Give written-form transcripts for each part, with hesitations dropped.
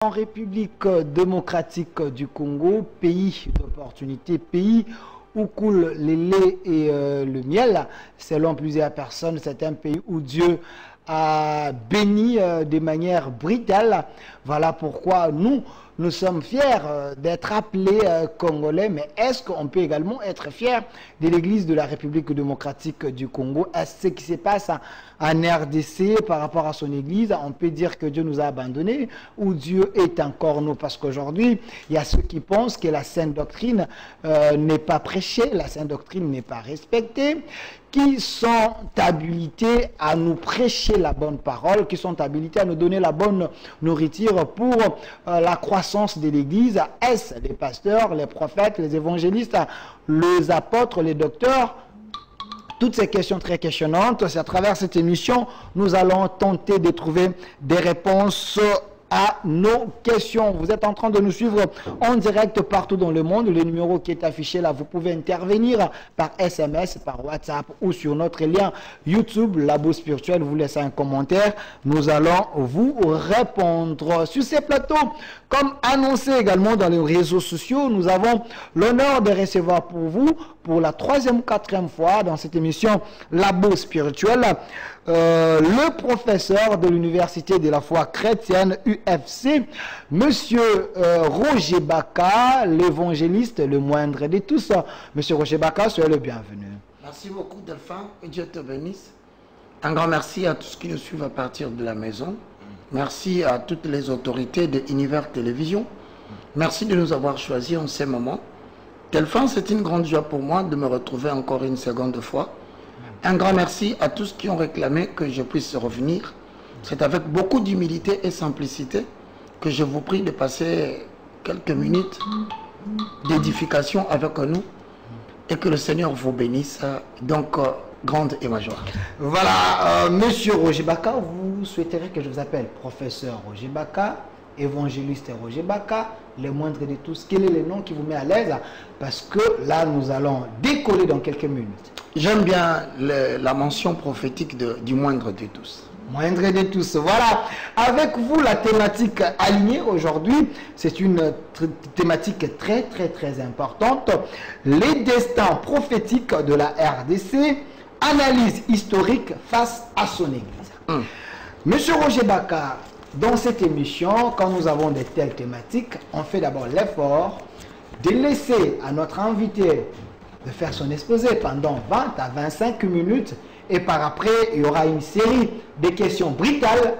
En République démocratique du Congo, pays d'opportunité, pays où coulent les laits et le miel, selon plusieurs personnes, c'est un pays où Dieu a béni de manière brutale. Voilà pourquoi nous sommes fiers d'être appelés Congolais, mais est-ce qu'on peut également être fiers de l'Église de la République démocratique du Congo? Est-ce ce qui se passe en RDC par rapport à son Église? On peut dire que Dieu nous a abandonnés ou Dieu est encore nous? Parce qu'aujourd'hui, il y a ceux qui pensent que la sainte doctrine n'est pas prêchée, la sainte doctrine n'est pas respectée, qui sont habilités à nous prêcher la bonne parole, qui sont habilités à nous donner la bonne nourriture pour la croissance de l'Église. Est-ce les pasteurs, les prophètes, les évangélistes, les apôtres, les docteurs? Toutes ces questions très questionnantes, c'est à travers cette émission, nous allons tenter de trouver des réponses à nos questions. Vous êtes en train de nous suivre en direct partout dans le monde. Le numéro qui est affiché là, vous pouvez intervenir par SMS, par WhatsApp ou sur notre lien YouTube, Labo Spirituel. Vous laissez un commentaire. Nous allons vous répondre. Sur ces plateaux, comme annoncé également dans les réseaux sociaux, nous avons l'honneur de recevoir pour vous, pour la 3e ou 4e fois dans cette émission Labo Spirituel, le professeur de l'Université de la foi chrétienne UFC, Monsieur Roger Baka, l'évangéliste le moindre de tous. Monsieur Roger Baka, soyez le bienvenu. Merci beaucoup Delphin, que Dieu te bénisse. Un grand merci à tous qui nous suivent à partir de la maison. Merci à toutes les autorités de Univers Télévision. Merci de nous avoir choisis en ces moments. Delphin, c'est une grande joie pour moi de me retrouver encore une seconde fois. Un grand merci à tous qui ont réclamé que je puisse revenir. C'est avec beaucoup d'humilité et simplicité que je vous prie de passer quelques minutes d'édification avec nous et que le Seigneur vous bénisse. Donc, grande et majeure. Voilà, Monsieur Roger Baka, vous souhaiterez que je vous appelle professeur Roger Baka, évangéliste Roger Baka, les moindres de tous? Quel est le nom qui vous met à l'aise? Parce que là, nous allons décoller dans quelques minutes. J'aime bien la mention prophétique du moindre de tous. Moindre de tous, voilà. Avec vous, la thématique alignée aujourd'hui, c'est une thématique très importante. Les destins prophétiques de la RDC, analyse historique face à son Église. Monsieur Roger Baka, dans cette émission, quand nous avons de telles thématiques, on fait d'abord l'effort de laisser à notre invité de faire son exposé pendant 20 à 25 minutes et par après, il y aura une série de questions brutales,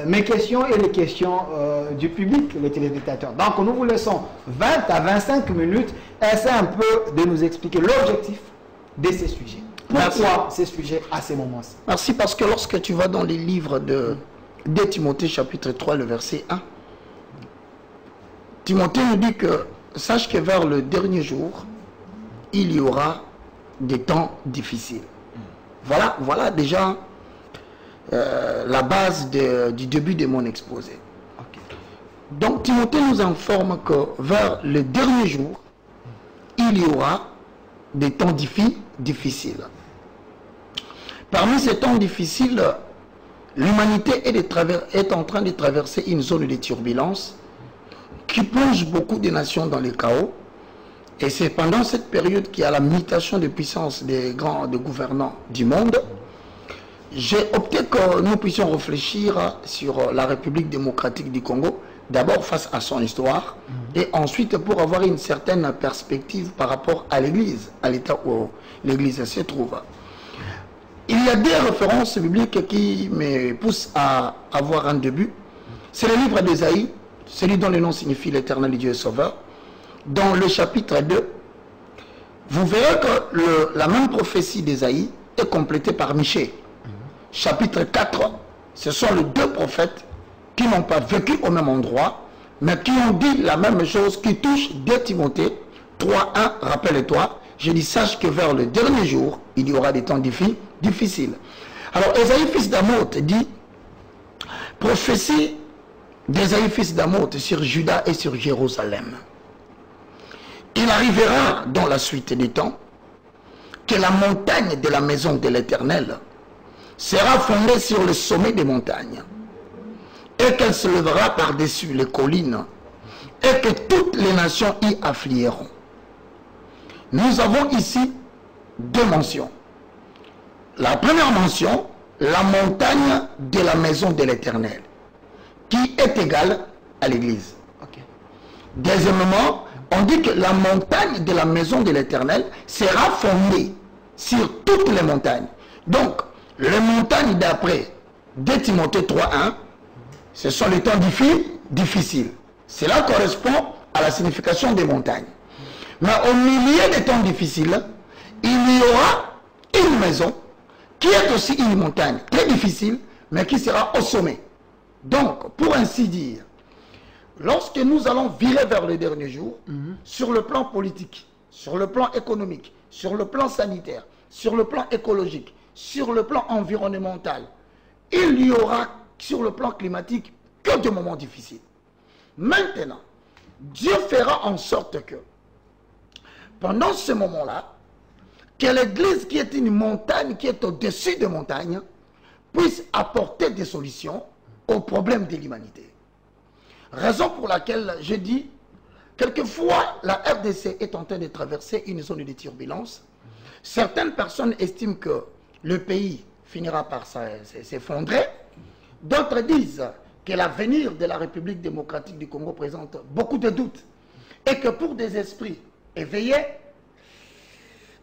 mes questions et les questions du public, les téléspectateurs. Donc, nous vous laissons 20 à 25 minutes. Essayez un peu de nous expliquer l'objectif de ces sujets. Pourquoi ces sujets à ces moments-ci? Merci, parce que lorsque tu vas dans les livres de Timothée chapitre 3, le verset 1, Timothée nous dit que sache que vers le dernier jour, il y aura des temps difficiles. Voilà déjà la base du début de mon exposé. Donc Timothée nous informe que vers le dernier jour, il y aura des temps difficiles. Parmi ces temps difficiles, l'humanité est en train de traverser une zone de turbulence qui plonge beaucoup de nations dans le chaos. Et c'est pendant cette période qu'il y a la mutation de puissance des grands gouvernants du monde. J'ai opté que nous puissions réfléchir sur la République démocratique du Congo, d'abord face à son histoire, et ensuite pour avoir une certaine perspective par rapport à l'Église, à l'état où l'Église se trouve. Il y a des références bibliques qui me poussent à avoir un début. C'est le livre d'Ésaïe, celui dont le nom signifie l'Éternel Dieu Sauveur. Dans le chapitre 2, vous verrez que la même prophétie d'Ésaïe est complétée par Michée. Chapitre 4, ce sont les deux prophètes qui n'ont pas vécu au même endroit, mais qui ont dit la même chose qui touche 2 Timothée 3.1. Rappelle-toi, je dis sache que vers le dernier jour, il y aura des temps difficiles. Alors Ésaïe fils d'Amoth dit, prophétie d'Ésaïe fils d'Amoth sur Juda et sur Jérusalem. Il arrivera dans la suite des temps que la montagne de la maison de l'Éternel sera fondée sur le sommet des montagnes et qu'elle se lèvera par-dessus les collines et que toutes les nations y afflueront. Nous avons ici deux mentions. La première mention, la montagne de la maison de l'Éternel, qui est égale à l'église. Ok. Deuxièmement, on dit que la montagne de la maison de l'Éternel sera fondée sur toutes les montagnes. Donc, les montagnes d'après 2 Timothée 3.1, ce sont les temps difficiles. Cela correspond à la signification des montagnes. Mais au milieu des temps difficiles, il y aura une maison qui est aussi une montagne très difficile, mais qui sera au sommet. Donc, pour ainsi dire, lorsque nous allons virer vers les derniers jours, sur le plan politique, sur le plan économique, sur le plan sanitaire, sur le plan écologique, sur le plan environnemental, il y aura sur le plan climatique que des moments difficiles. Maintenant, Dieu fera en sorte que, pendant ce moment-là, que l'Église qui est une montagne, qui est au-dessus des montagnes, puisse apporter des solutions aux problèmes de l'humanité. Raison pour laquelle je dis, quelquefois, la RDC est en train de traverser une zone de turbulence. Certaines personnes estiment que le pays finira par s'effondrer. D'autres disent que l'avenir de la République démocratique du Congo présente beaucoup de doutes. Et que pour des esprits éveillés,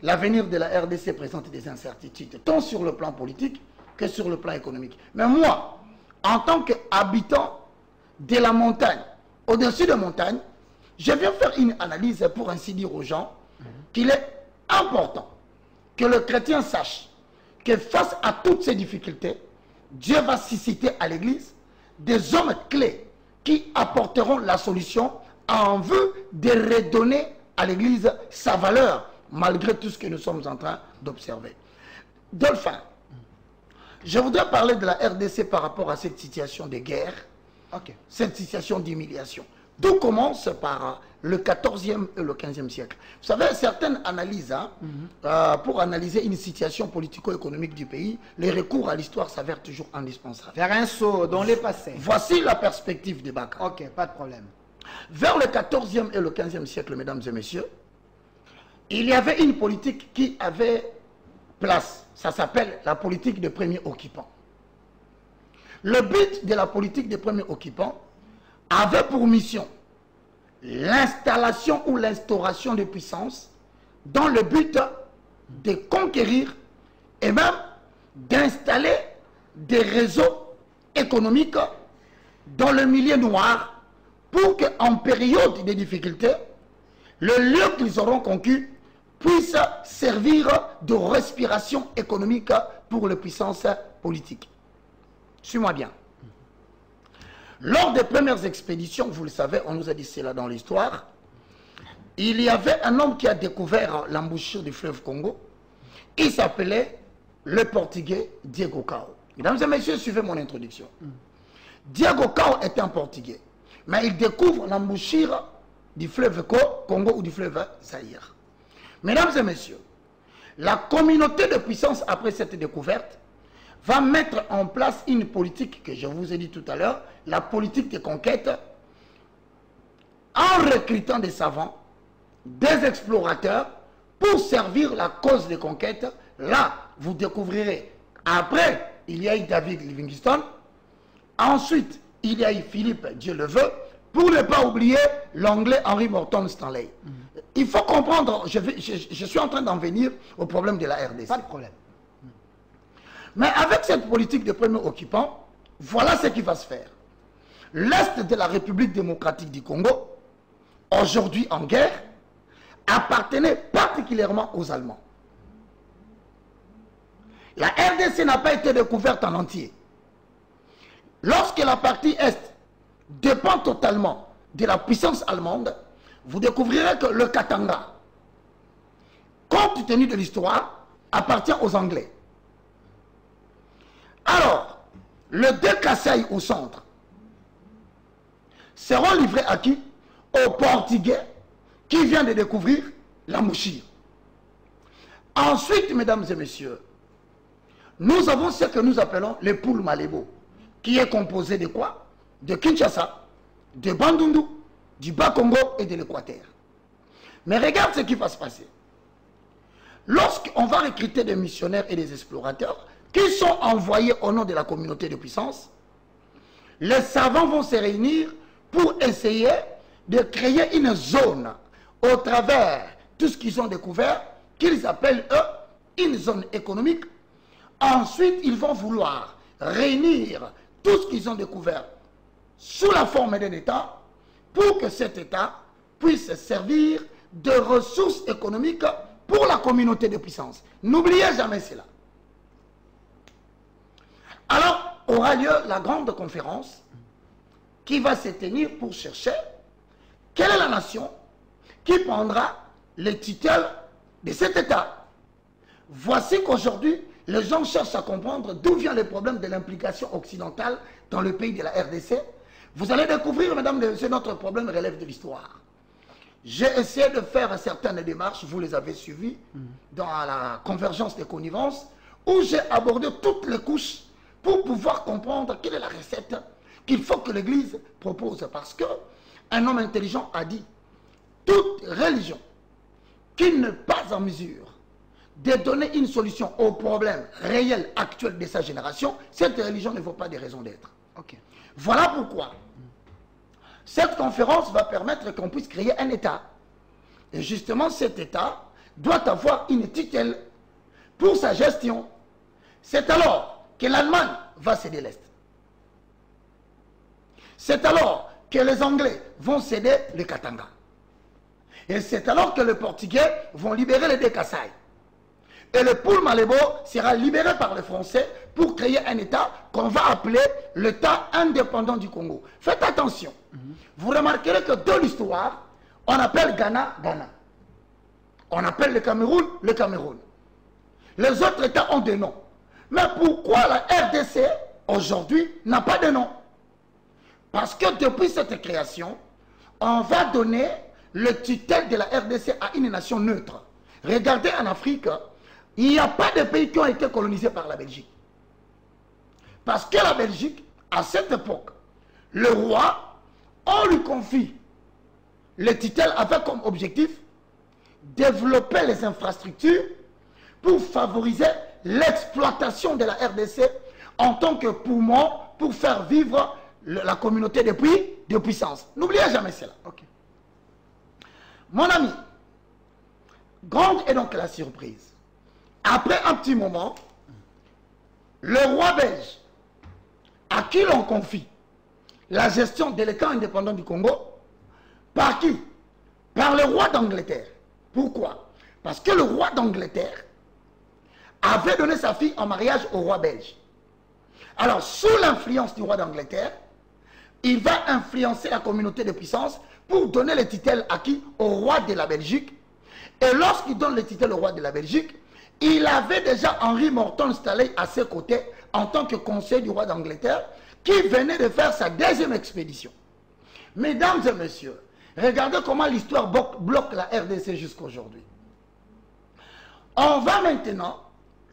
l'avenir de la RDC présente des incertitudes, tant sur le plan politique que sur le plan économique. Mais moi, en tant qu'habitant de la montagne, au-dessus de la montagne, je viens faire une analyse pour ainsi dire aux gens qu'il est important que le chrétien sache que face à toutes ces difficultés, Dieu va susciter à l'Église des hommes clés qui apporteront la solution en vue de redonner à l'Église sa valeur, malgré tout ce que nous sommes en train d'observer. Dolphin, je voudrais parler de la RDC par rapport à cette situation de guerre, cette situation d'humiliation. Tout commence par le 14e et le 15e siècle. Vous savez, certaines analyses, pour analyser une situation politico-économique du pays, les recours à l'histoire s'avèrent toujours indispensables. Faire un saut dans les passés. Voici la perspective des Baka. Ok, pas de problème. Vers le 14e et le 15e siècle, mesdames et messieurs, il y avait une politique qui avait place. Ça s'appelle la politique des premiers occupants. Le but de la politique des premiers occupants avait pour mission l'installation ou l'instauration de puissances dans le but de conquérir et même d'installer des réseaux économiques dans le milieu noir pour qu'en période de difficulté, le lieu qu'ils auront conquis puisse servir de respiration économique pour les puissances politiques. Suis-moi bien. Lors des premières expéditions, vous le savez, on nous a dit cela dans l'histoire, il y avait un homme qui a découvert l'embouchure du fleuve Congo. Il s'appelait le Portugais Diego Cao. Mesdames et messieurs, suivez mon introduction. Diego Cao est un Portugais, mais il découvre l'embouchure du fleuve Congo ou du fleuve Zaïre. Mesdames et messieurs, la communauté de puissance, après cette découverte, va mettre en place une politique que je vous ai dit tout à l'heure, la politique de conquête, en recrutant des savants, des explorateurs, pour servir la cause de conquête. Là, vous découvrirez, après, il y a eu David Livingstone, ensuite, il y a eu Philippe, Dieu le veut, pour ne pas oublier l'anglais Henry Morton Stanley. Il faut comprendre, je suis en train d'en venir au problème de la RDC. Pas de problème. Mais avec cette politique de premier occupant, voilà ce qui va se faire. L'Est de la République démocratique du Congo, aujourd'hui en guerre, appartenait particulièrement aux Allemands. La RDC n'a pas été découverte en entier. Lorsque la partie Est dépend totalement de la puissance allemande, vous découvrirez que le Katanga, compte tenu de l'histoire, appartient aux Anglais. Alors, les deux Kasaï au centre seront livrés à qui? Aux Portugais qui viennent de découvrir la Mouchire. Ensuite, mesdames et messieurs, nous avons ce que nous appelons les poules Malébo, qui est composé de quoi? de Kinshasa, de Bandundu, du Bas-Congo et de l'Équateur. Mais regarde ce qui va se passer. Lorsqu'on va recruter des missionnaires et des explorateurs qui sont envoyés au nom de la communauté de puissance, les savants vont se réunir pour essayer de créer une zone au travers tout ce qu'ils ont découvert, qu'ils appellent eux une zone économique. Ensuite, ils vont vouloir réunir tout ce qu'ils ont découvert sous la forme d'un État pour que cet État puisse servir de ressources économiques pour la communauté de puissance. N'oubliez jamais cela. Alors, aura lieu la grande conférence qui va se tenir pour chercher quelle est la nation qui prendra les tutelles de cet État. Voici qu'aujourd'hui, les gens cherchent à comprendre d'où vient le problème de l'implication occidentale dans le pays de la RDC. Vous allez découvrir, mesdames et messieurs, notre problème relève de l'histoire. J'ai essayé de faire certaines démarches, vous les avez suivies, dans la convergence des connivences, où j'ai abordé toutes les couches pour pouvoir comprendre quelle est la recette qu'il faut que l'Église propose. Parce qu'un homme intelligent a dit, toute religion qui n'est pas en mesure de donner une solution aux problèmes réels actuels de sa génération, cette religion ne vaut pas des raisons d'être. Ok. Voilà pourquoi cette conférence va permettre qu'on puisse créer un État. Et justement, cet État doit avoir une tutelle pour sa gestion. C'est alors que l'Allemagne va céder l'Est. C'est alors que les Anglais vont céder le Katanga. Et c'est alors que les Portugais vont libérer les Kasaï. Et le Poul Malebo sera libéré par les Français pour créer un État qu'on va appeler l'État indépendant du Congo. Faites attention. Vous remarquerez que dans l'histoire, on appelle Ghana, Ghana. On appelle le Cameroun, le Cameroun. Les autres États ont des noms. Mais pourquoi la RDC, aujourd'hui, n'a pas de nom? Parce que depuis cette création, on va donner le tutelle de la RDC à une nation neutre. Regardez en Afrique, il n'y a pas de pays qui ont été colonisés par la Belgique. Parce que la Belgique, à cette époque, le roi, on lui confie le tutelle avec comme objectif développer les infrastructures pour favoriser l'exploitation de la RDC en tant que poumon pour faire vivre la communauté de puissance. N'oubliez jamais cela. Okay. Mon ami, grande est donc la surprise. Après un petit moment, le roi belge, à qui l'on confie la gestion de l'État indépendant du Congo, par qui? Par le roi d'Angleterre. Pourquoi? Parce que le roi d'Angleterre avait donné sa fille en mariage au roi belge. Alors, sous l'influence du roi d'Angleterre, il va influencer la communauté de puissance pour donner le titre à qui? Au roi de la Belgique. Et lorsqu'il donne le titre au roi de la Belgique, il avait déjà Henri Morton installé à ses côtés en tant que conseiller du roi d'Angleterre qui venait de faire sa deuxième expédition. Mesdames et messieurs, regardez comment l'histoire bloque la RDC jusqu'à aujourd'hui. On va maintenant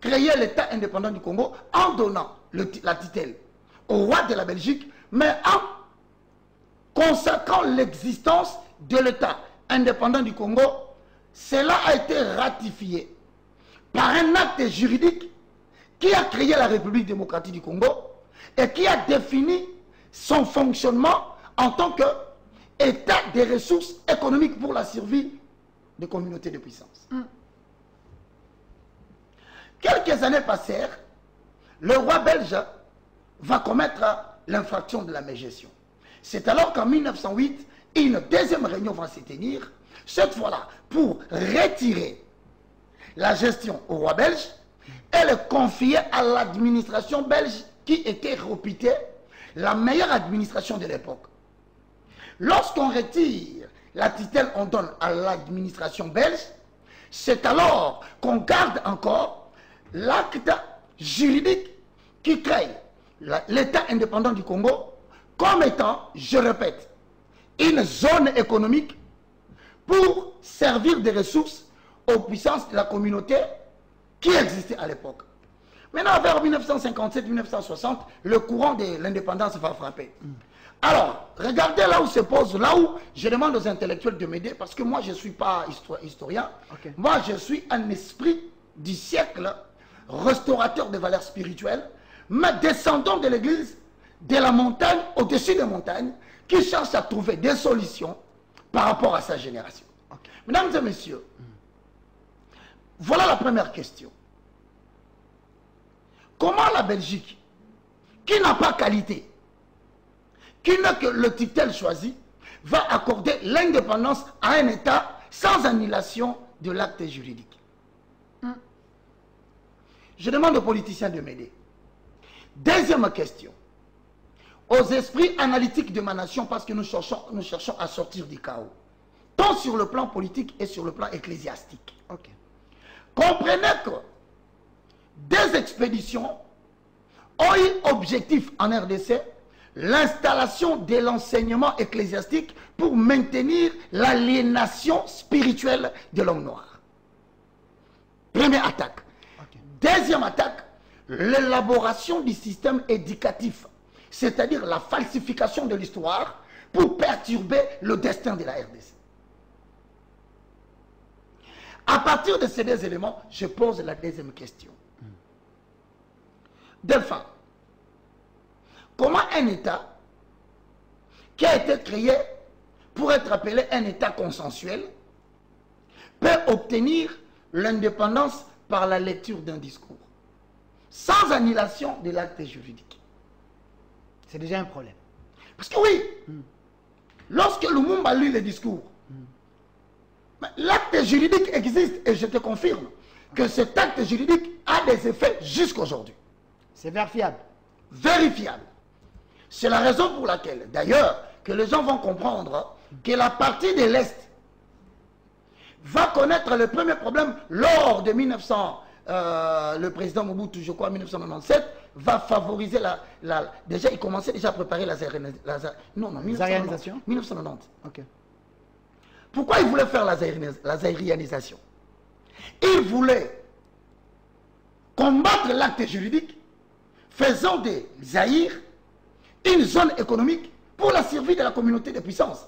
créer l'État indépendant du Congo en donnant la tutelle au roi de la Belgique, mais en consacrant l'existence de l'État indépendant du Congo. Cela a été ratifié par un acte juridique qui a créé la République démocratique du Congo et qui a défini son fonctionnement en tant qu'État des ressources économiques pour la survie des communautés de puissance. Quelques années passèrent, le roi belge va commettre l'infraction de la mégestion. C'est alors qu'en 1908, une deuxième réunion va se tenir, cette fois-là pour retirer la gestion au roi belge et le confier à l'administration belge qui était réputée la meilleure administration de l'époque. Lorsqu'on retire la tutelle, on donne à l'administration belge, c'est alors qu'on garde encore l'acte juridique qui crée l'État indépendant du Congo comme étant, je répète, une zone économique pour servir des ressources aux puissances de la communauté qui existait à l'époque. Maintenant, vers 1957-1960, le courant de l'indépendance va frapper. Alors, regardez là où se pose, là où je demande aux intellectuels de m'aider, parce que moi, je ne suis pas historien. Okay. Moi, je suis un esprit du siècle, restaurateur des valeurs spirituelles, mais descendant de l'église, de la montagne, au-dessus des montagnes, qui cherche à trouver des solutions par rapport à sa génération. Okay. Mesdames et messieurs, voilà la première question. Comment la Belgique, qui n'a pas qualité, qui n'a que le titel choisi, va accorder l'indépendance à un État sans annulation de l'acte juridique? Je demande aux politiciens de m'aider. Deuxième question. Aux esprits analytiques de ma nation, parce que nous cherchons à sortir du chaos, tant sur le plan politique et sur le plan ecclésiastique. Okay. Comprenez que des expéditions ont eu objectif en RDC l'installation de l'enseignement ecclésiastique pour maintenir l'aliénation spirituelle de l'homme noir. Première attaque. Okay. Deuxième attaque, l'élaboration du système éducatif, c'est-à-dire la falsification de l'histoire pour perturber le destin de la RDC. À partir de ces deux éléments, je pose la deuxième question. Delphin, comment un État qui a été créé pour être appelé un État consensuel peut obtenir l'indépendance par la lecture d'un discours, sans annulation de l'acte juridique? C'est déjà un problème. Parce que oui, lorsque Lumumba lit le discours, l'acte juridique existe et je te confirme que cet acte juridique a des effets jusqu'aujourd'hui. C'est vérifiable. Vérifiable. C'est la raison pour laquelle, d'ailleurs, que les gens vont comprendre que la partie de l'Est va connaître le premier problème lors de 1900. Le président Mobutu, je crois, en 1997, va favoriser déjà, il commençait déjà à préparer la zaïrianisation. 1990. Okay. Pourquoi il voulait faire la zaïrianisation? Il voulait combattre l'acte juridique, faisant des Zaïre une zone économique pour la survie de la communauté de puissance.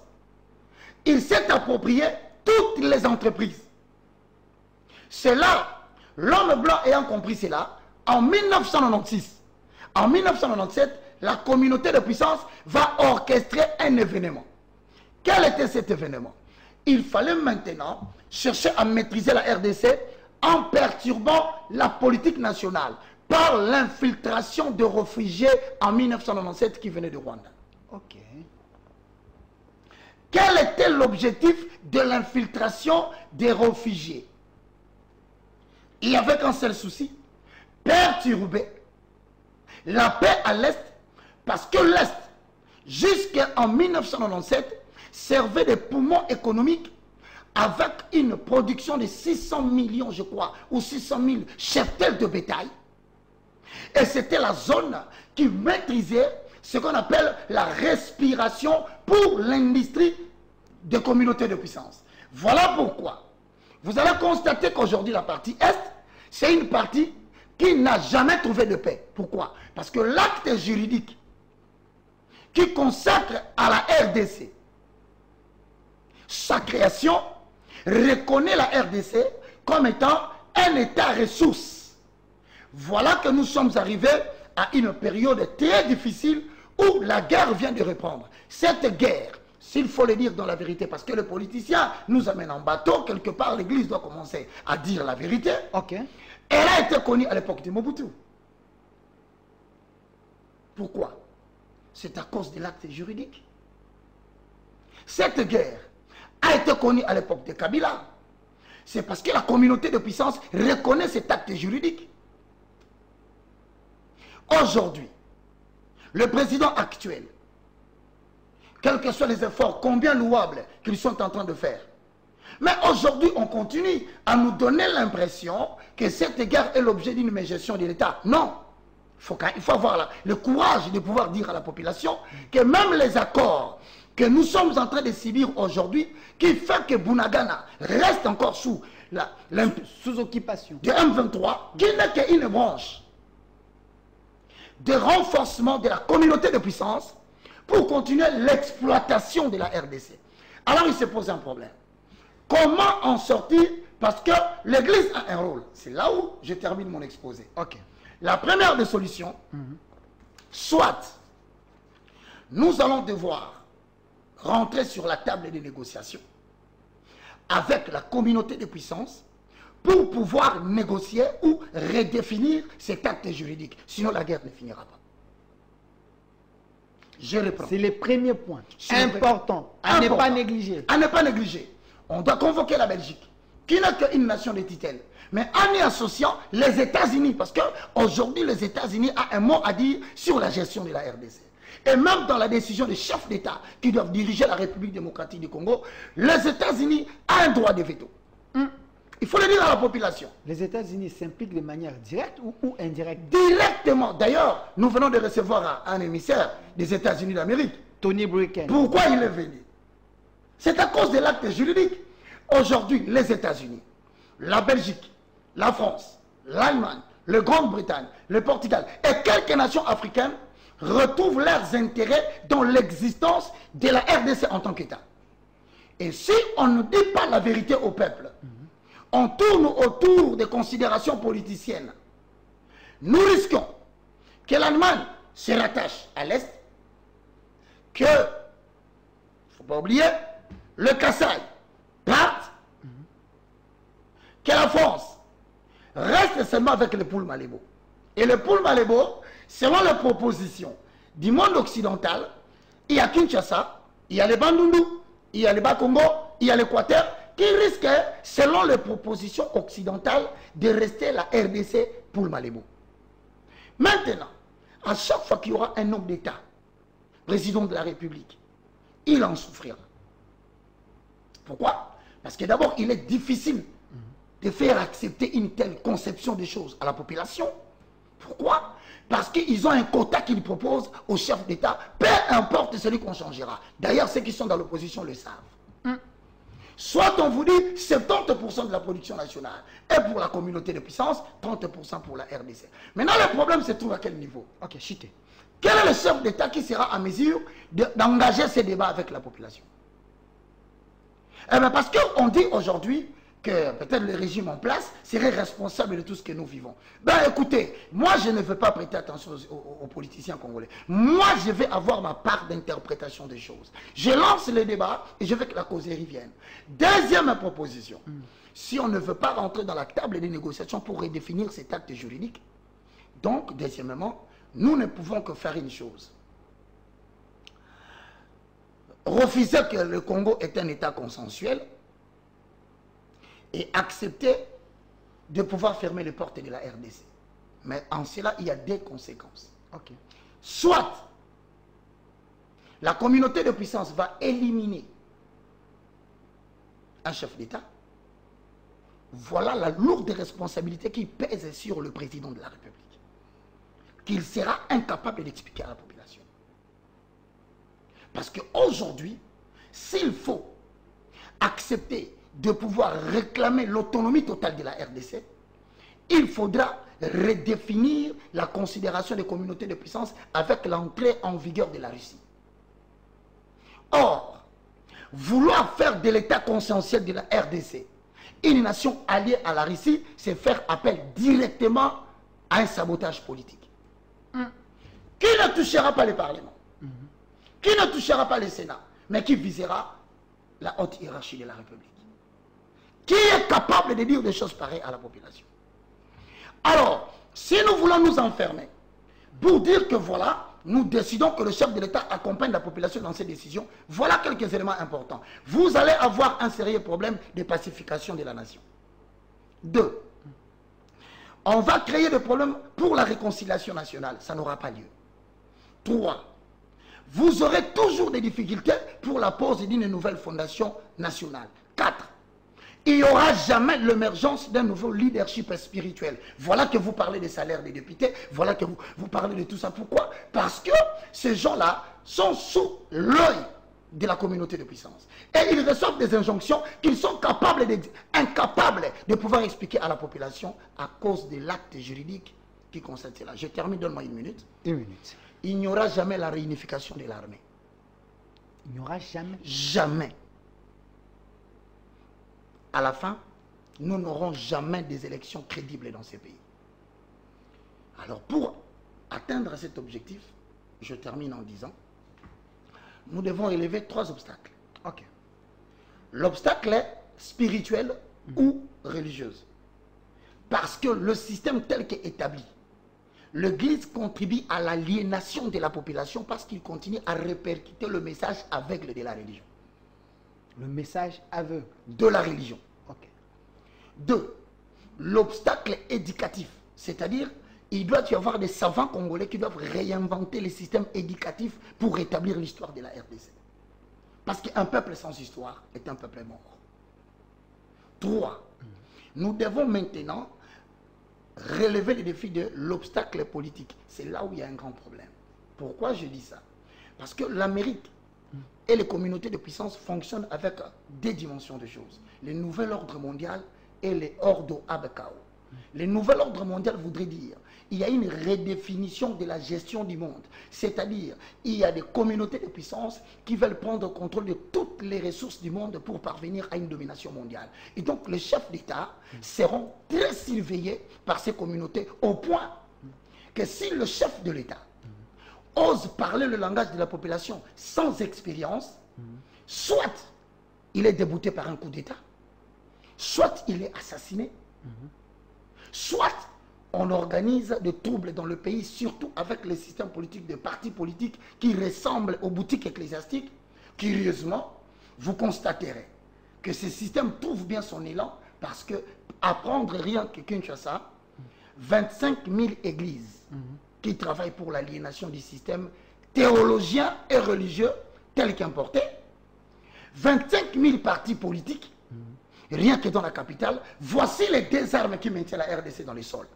Il s'est approprié toutes les entreprises. C'est là, l'homme blanc ayant compris cela, en 1996, en 1997, la communauté de puissance va orchestrer un événement. Quel était cet événement? Il fallait maintenant chercher à maîtriser la RDC en perturbant la politique nationale par l'infiltration de réfugiés en 1997 qui venaient de Rwanda. Ok. Quel était l'objectif de l'infiltration des réfugiés? Il y avait qu'un seul souci, perturber la paix à l'Est, parce que l'Est, jusqu'en 1997, servait de poumon économique avec une production de 600 millions, je crois, ou 600 000 cheptels de bétail. Et c'était la zone qui maîtrisait ce qu'on appelle la respiration pour l'industrie des communautés de puissance. Voilà pourquoi vous allez constater qu'aujourd'hui la partie Est, c'est une partie qui n'a jamais trouvé de paix. Pourquoi? Parce que l'acte juridique qui consacre à la RDC sa création reconnaît la RDC comme étant un État ressource. Voilà que nous sommes arrivés à une période très difficile où la guerre vient de reprendre. Cette guerre, s'il faut le dire dans la vérité, parce que les politiciens nous amènent en bateau, quelque part l'Église doit commencer à dire la vérité. Ok. Elle a été connue à l'époque de Mobutu. Pourquoi? C'est à cause de l'acte juridique. Cette guerre a été connue à l'époque de Kabila. C'est parce que la communauté de puissance reconnaît cet acte juridique. Aujourd'hui, le président actuel, quels que soient les efforts, combien louables qu'ils sont en train de faire, mais aujourd'hui, on continue à nous donner l'impression que cette guerre est l'objet d'une mégestion de l'État. Non. Il faut avoir le courage de pouvoir dire à la population que même les accords que nous sommes en train de subir aujourd'hui, qui fait que Bunagana reste encore sous occupation de M23, qui n'est qu'une branche de renforcement de la communauté de puissance pour continuer l'exploitation de la RDC. Alors il se pose un problème. Comment en sortir? Parce que l'Église a un rôle. C'est là où je termine mon exposé. Ok. La première des solutions, soit nous allons devoir rentrer sur la table des négociations avec la communauté de puissance pour pouvoir négocier ou redéfinir cet acte juridique. Sinon, la guerre ne finira pas. Je reprends. C'est le premier point important à ne pas négliger. À ne pas négliger. On doit convoquer la Belgique, qui n'a qu'une nation de titelles, mais en y associant les États-Unis, parce qu'aujourd'hui, les États-Unis ont un mot à dire sur la gestion de la RDC. Et même dans la décision des chefs d'État qui doivent diriger la République démocratique du Congo, les États-Unis ont un droit de veto. Il faut le dire à la population. Les États-Unis s'impliquent de manière directe ou indirecte? Directement. D'ailleurs, nous venons de recevoir un émissaire des États-Unis d'Amérique. Tony Blinken. Pourquoi il est venu? C'est à cause de l'acte juridique. Aujourd'hui, les États-Unis, la Belgique, la France, l'Allemagne, le Grande-Bretagne, le Portugal et quelques nations africaines retrouvent leurs intérêts dans l'existence de la RDC en tant qu'État. Et si on ne dit pas la vérité au peuple, on tourne autour des considérations politiciennes, nous risquons que l'Allemagne se rattache à l'Est, que, il ne faut pas oublier, le Kasaï parte, que la France reste seulement avec le pool Malébo. Et le pool Malébo, selon les propositions du monde occidental, il y a Kinshasa, il y a le Bandundu, il y a le Bas-Congo, il y a l'Équateur, qui risque, selon les propositions occidentales, de rester la RDC pool Malébo. Maintenant, à chaque fois qu'il y aura un homme d'État, président de la République, il en souffrira. Pourquoi? Parce que d'abord, il est difficile de faire accepter une telle conception des choses à la population. Pourquoi? Parce qu'ils ont un quota qu'ils proposent aux chefs d'État, peu importe celui qu'on changera. D'ailleurs, ceux qui sont dans l'opposition le savent. Soit on vous dit 70% de la production nationale est pour la communauté de puissance, 30% pour la RDC. Maintenant, le problème se trouve à quel niveau? Ok, chité. Quel est le chef d'État qui sera en mesure d'engager ces débats avec la population? Eh bien, parce qu'on dit aujourd'hui que peut-être le régime en place serait responsable de tout ce que nous vivons. Ben écoutez, moi je ne veux pas prêter attention aux politiciens congolais. Moi je vais avoir ma part d'interprétation des choses. Je lance le débat et je veux que la causerie vienne. Deuxième proposition, si on ne veut pas rentrer dans la table des négociations pour redéfinir cet acte juridique, donc deuxièmement, nous ne pouvons que faire une chose. Refuser que le Congo est un État consensuel et accepter de pouvoir fermer les portes de la RDC. Mais en cela, il y a des conséquences. Okay. Soit la communauté de puissance va éliminer un chef d'État. Voilà la lourde responsabilité qui pèse sur le président de la République, qu'il sera incapable d'expliquer à la population. Parce qu'aujourd'hui, s'il faut accepter de pouvoir réclamer l'autonomie totale de la RDC, il faudra redéfinir la considération des communautés de puissance avec l'entrée en vigueur de la Russie. Or, vouloir faire de l'État consensuel de la RDC une nation alliée à la Russie, c'est faire appel directement à un sabotage politique. Qui ne touchera pas le Parlement, qui ne touchera pas le Sénat, mais qui visera la haute hiérarchie de la République. Qui est capable de dire des choses pareilles à la population? Alors, si nous voulons nous enfermer pour dire que voilà, nous décidons que le chef de l'État accompagne la population dans ses décisions, voilà quelques éléments importants. Vous allez avoir un sérieux problème de pacification de la nation. 2. On va créer des problèmes pour la réconciliation nationale. Ça n'aura pas lieu. 3. Vous aurez toujours des difficultés pour la pose d'une nouvelle fondation nationale. 4. Il n'y aura jamais l'émergence d'un nouveau leadership spirituel. Voilà que vous parlez des salaires des députés, voilà que vous parlez de tout ça. Pourquoi? Parce que ces gens-là sont sous l'œil de la communauté de puissance. Et ils reçoivent des injonctions qu'ils sont incapables de pouvoir expliquer à la population à cause de l'acte juridique qui concerne cela. Je termine, donne-moi une minute. Une minute. Il n'y aura jamais la réunification de l'armée. Il n'y aura jamais. Jamais. À la fin, nous n'aurons jamais des élections crédibles dans ces pays. Alors pour atteindre cet objectif, je termine en disant, nous devons relever 3 obstacles. Ok. L'obstacle est spirituel ou religieux. Parce que le système tel qu'établi, l'Église contribue à l'aliénation de la population parce qu'il continue à répercuter le message aveugle de la religion. Le message aveugle. De la religion. Ok. 2. L'obstacle éducatif. C'est-à-dire, il doit y avoir des savants congolais qui doivent réinventer les systèmes éducatifs pour rétablir l'histoire de la RDC. Parce qu'un peuple sans histoire est un peuple mort. 3. Nous devons maintenant relever les défis de l'obstacle politique. C'est là où il y a un grand problème. Pourquoi je dis ça? Parce que l'Amérique et les communautés de puissance fonctionnent avec des dimensions de choses. Le nouvel ordre mondial et les Ordo Abekao. Le nouvel ordre mondial voudrait dire il y a une redéfinition de la gestion du monde. C'est-à-dire, il y a des communautés de puissance qui veulent prendre le contrôle de toutes les ressources du monde pour parvenir à une domination mondiale. Et donc, les chefs d'État seront très surveillés par ces communautés au point que si le chef de l'État ose parler le langage de la population sans expérience, soit il est débouté par un coup d'État, soit il est assassiné, soit on organise des troubles dans le pays, surtout avec les systèmes politiques de partis politiques qui ressemblent aux boutiques ecclésiastiques. Curieusement, vous constaterez que ce système trouve bien son élan parce que, à prendre rien que Kinshasa, 25 000 églises qui travaillent pour l'aliénation du système théologien et religieux tel qu'importé, 25 000 partis politiques, rien que dans la capitale, voici les 2 armes qui maintiennent la RDC dans les sols.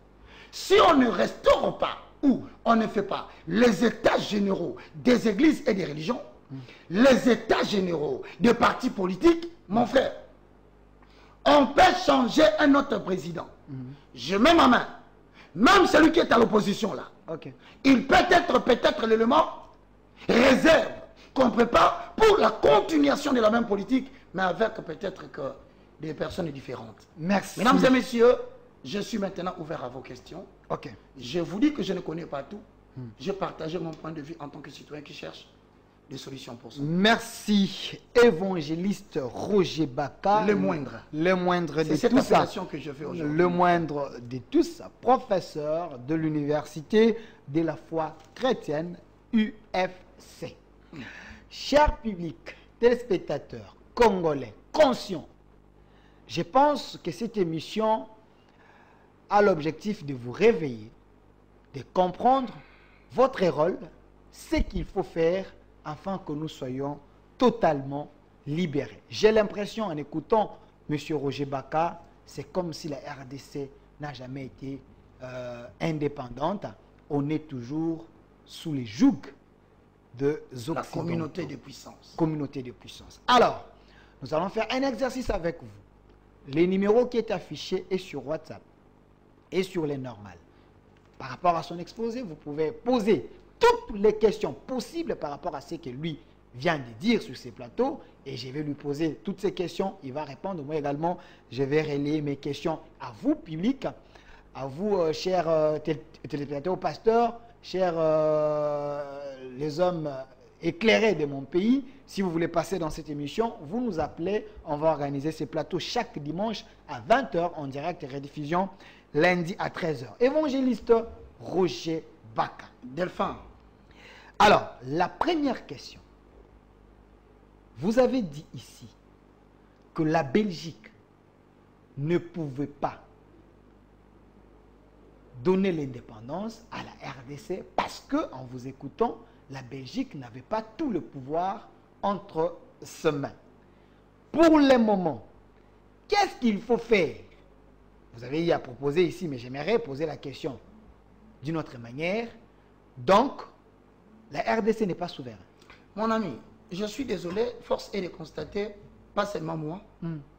Si on ne restaure pas ou on ne fait pas les états généraux des églises et des religions, les états généraux des partis politiques, mon frère, on peut changer un autre président. Je mets ma main, même celui qui est à l'opposition là, il peut être peut-être l'élément réserve qu'on prépare pour la continuation de la même politique, mais avec peut-être que des personnes différentes. Merci. Mesdames et messieurs, je suis maintenant ouvert à vos questions. Ok. Je vous dis que je ne connais pas tout. Je partage mon point de vue en tant que citoyen qui cherche des solutions pour ça. Merci, évangéliste Roger Baka. Le moindre. Le moindre de tout ça. C'est cette appellation que je fais aujourd'hui. Le moindre de tout ça. Professeur de l'université de la foi chrétienne UFC. Cher public, téléspectateurs, congolais, conscients, je pense que cette émission a l'objectif de vous réveiller, de comprendre votre rôle, ce qu'il faut faire afin que nous soyons totalement libérés. J'ai l'impression, en écoutant M. Roger Baka, c'est comme si la RDC n'a jamais été indépendante. On est toujours sous les jougs de la communauté de puissance. Communauté de puissance. Alors, nous allons faire un exercice avec vous. Le numéro qui est affiché est sur WhatsApp et sur les normales. Par rapport à son exposé, vous pouvez poser toutes les questions possibles par rapport à ce que lui vient de dire sur ces plateaux et je vais lui poser toutes ces questions. Il va répondre. Moi également, je vais relayer mes questions à vous, public, à vous, chers téléspectateurs, pasteurs, chers les hommes éclairés de mon pays. Si vous voulez passer dans cette émission, vous nous appelez. On va organiser ces plateaux chaque dimanche à 20 h en direct et rediffusion lundi à 13 h. Évangéliste Roger Baka. Delphin. Alors, la première question. Vous avez dit ici que la Belgique ne pouvait pas donner l'indépendance à la RDC parce que, en vous écoutant, la Belgique n'avait pas tout le pouvoir entre ses mains. Pour le moment, qu'est-ce qu'il faut faire? Vous avez eu à proposer ici, mais j'aimerais poser la question d'une autre manière. Donc, la RDC n'est pas souveraine. Mon ami, je suis désolé, force est de constater, pas seulement moi,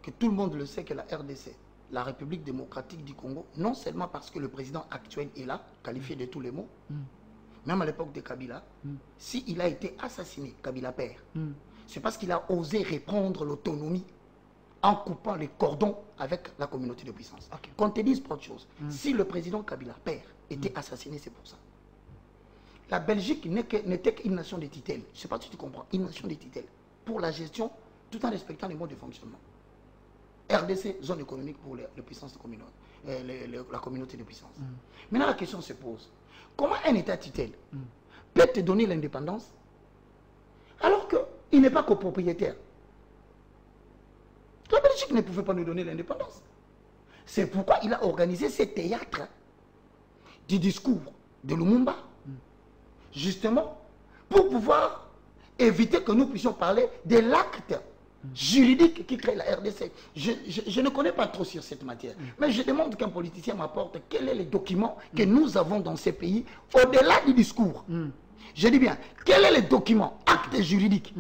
que tout le monde le sait que la RDC, la République démocratique du Congo, non seulement parce que le président actuel est là, qualifié de tous les mots, même à l'époque de Kabila, s'il a été assassiné, Kabila père, c'est parce qu'il a osé répondre l'autonomie en coupant les cordons avec la communauté de puissance. Okay. Qu'on te dise pas autre chose. Si le président Kabila, père, était assassiné, c'est pour ça. La Belgique n'était qu'une nation de tutelle. Je ne sais pas si tu comprends. Une nation de tutelle. Pour la gestion, tout en respectant les modes de fonctionnement. RDC, zone économique pour les puissances de communauté, la communauté de puissance. Maintenant, la question se pose. Comment un État tutelle peut te donner l'indépendance alors qu'il n'est pas copropriétaire? La Belgique ne pouvait pas nous donner l'indépendance. C'est pourquoi il a organisé ces théâtres du discours de Lumumba, justement, pour pouvoir éviter que nous puissions parler de l'acte juridique qui crée la RDC. Je ne connais pas trop sur cette matière, mais je demande qu'un politicien m'apporte quels sont les documents que nous avons dans ces pays, au-delà du discours. Je dis bien, quels sont les documents, actes juridiques,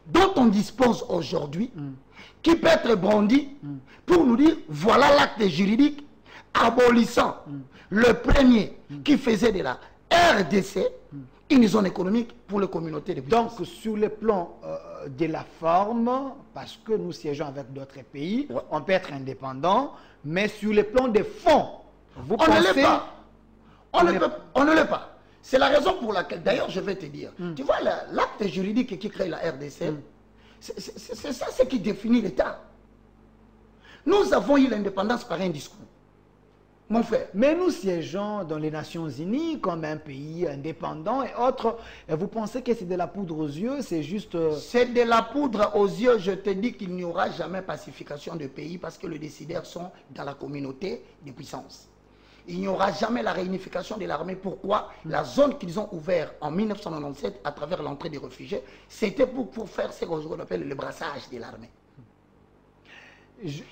dont on dispose aujourd'hui, qui peut être brandi pour nous dire, voilà l'acte juridique abolissant le premier qui faisait de la RDC une zone économique pour les communautés de puissance. Donc, sur le plan de la forme, parce que nous siégeons avec d'autres pays, on peut être indépendant, mais sur le plan des fonds, vous pensez... On ne l'est pas. On ne l'est pas. C'est la raison pour laquelle, d'ailleurs, je vais te dire, tu vois, l'acte juridique qui crée la RDC, c'est ça ce qui définit l'État. Nous avons eu l'indépendance par un discours. Mon frère. Mais nous siégeons dans les Nations Unies comme un pays indépendant et autres. Et vous pensez que c'est de la poudre aux yeux? C'est juste... C'est de la poudre aux yeux. Je te dis qu'il n'y aura jamais pacification de pays parce que les décideurs sont dans la communauté des puissances. Il n'y aura jamais la réunification de l'armée. Pourquoi? La zone qu'ils ont ouverte en 1997 à travers l'entrée des réfugiés, c'était pour faire ce qu'on appelle le brassage de l'armée.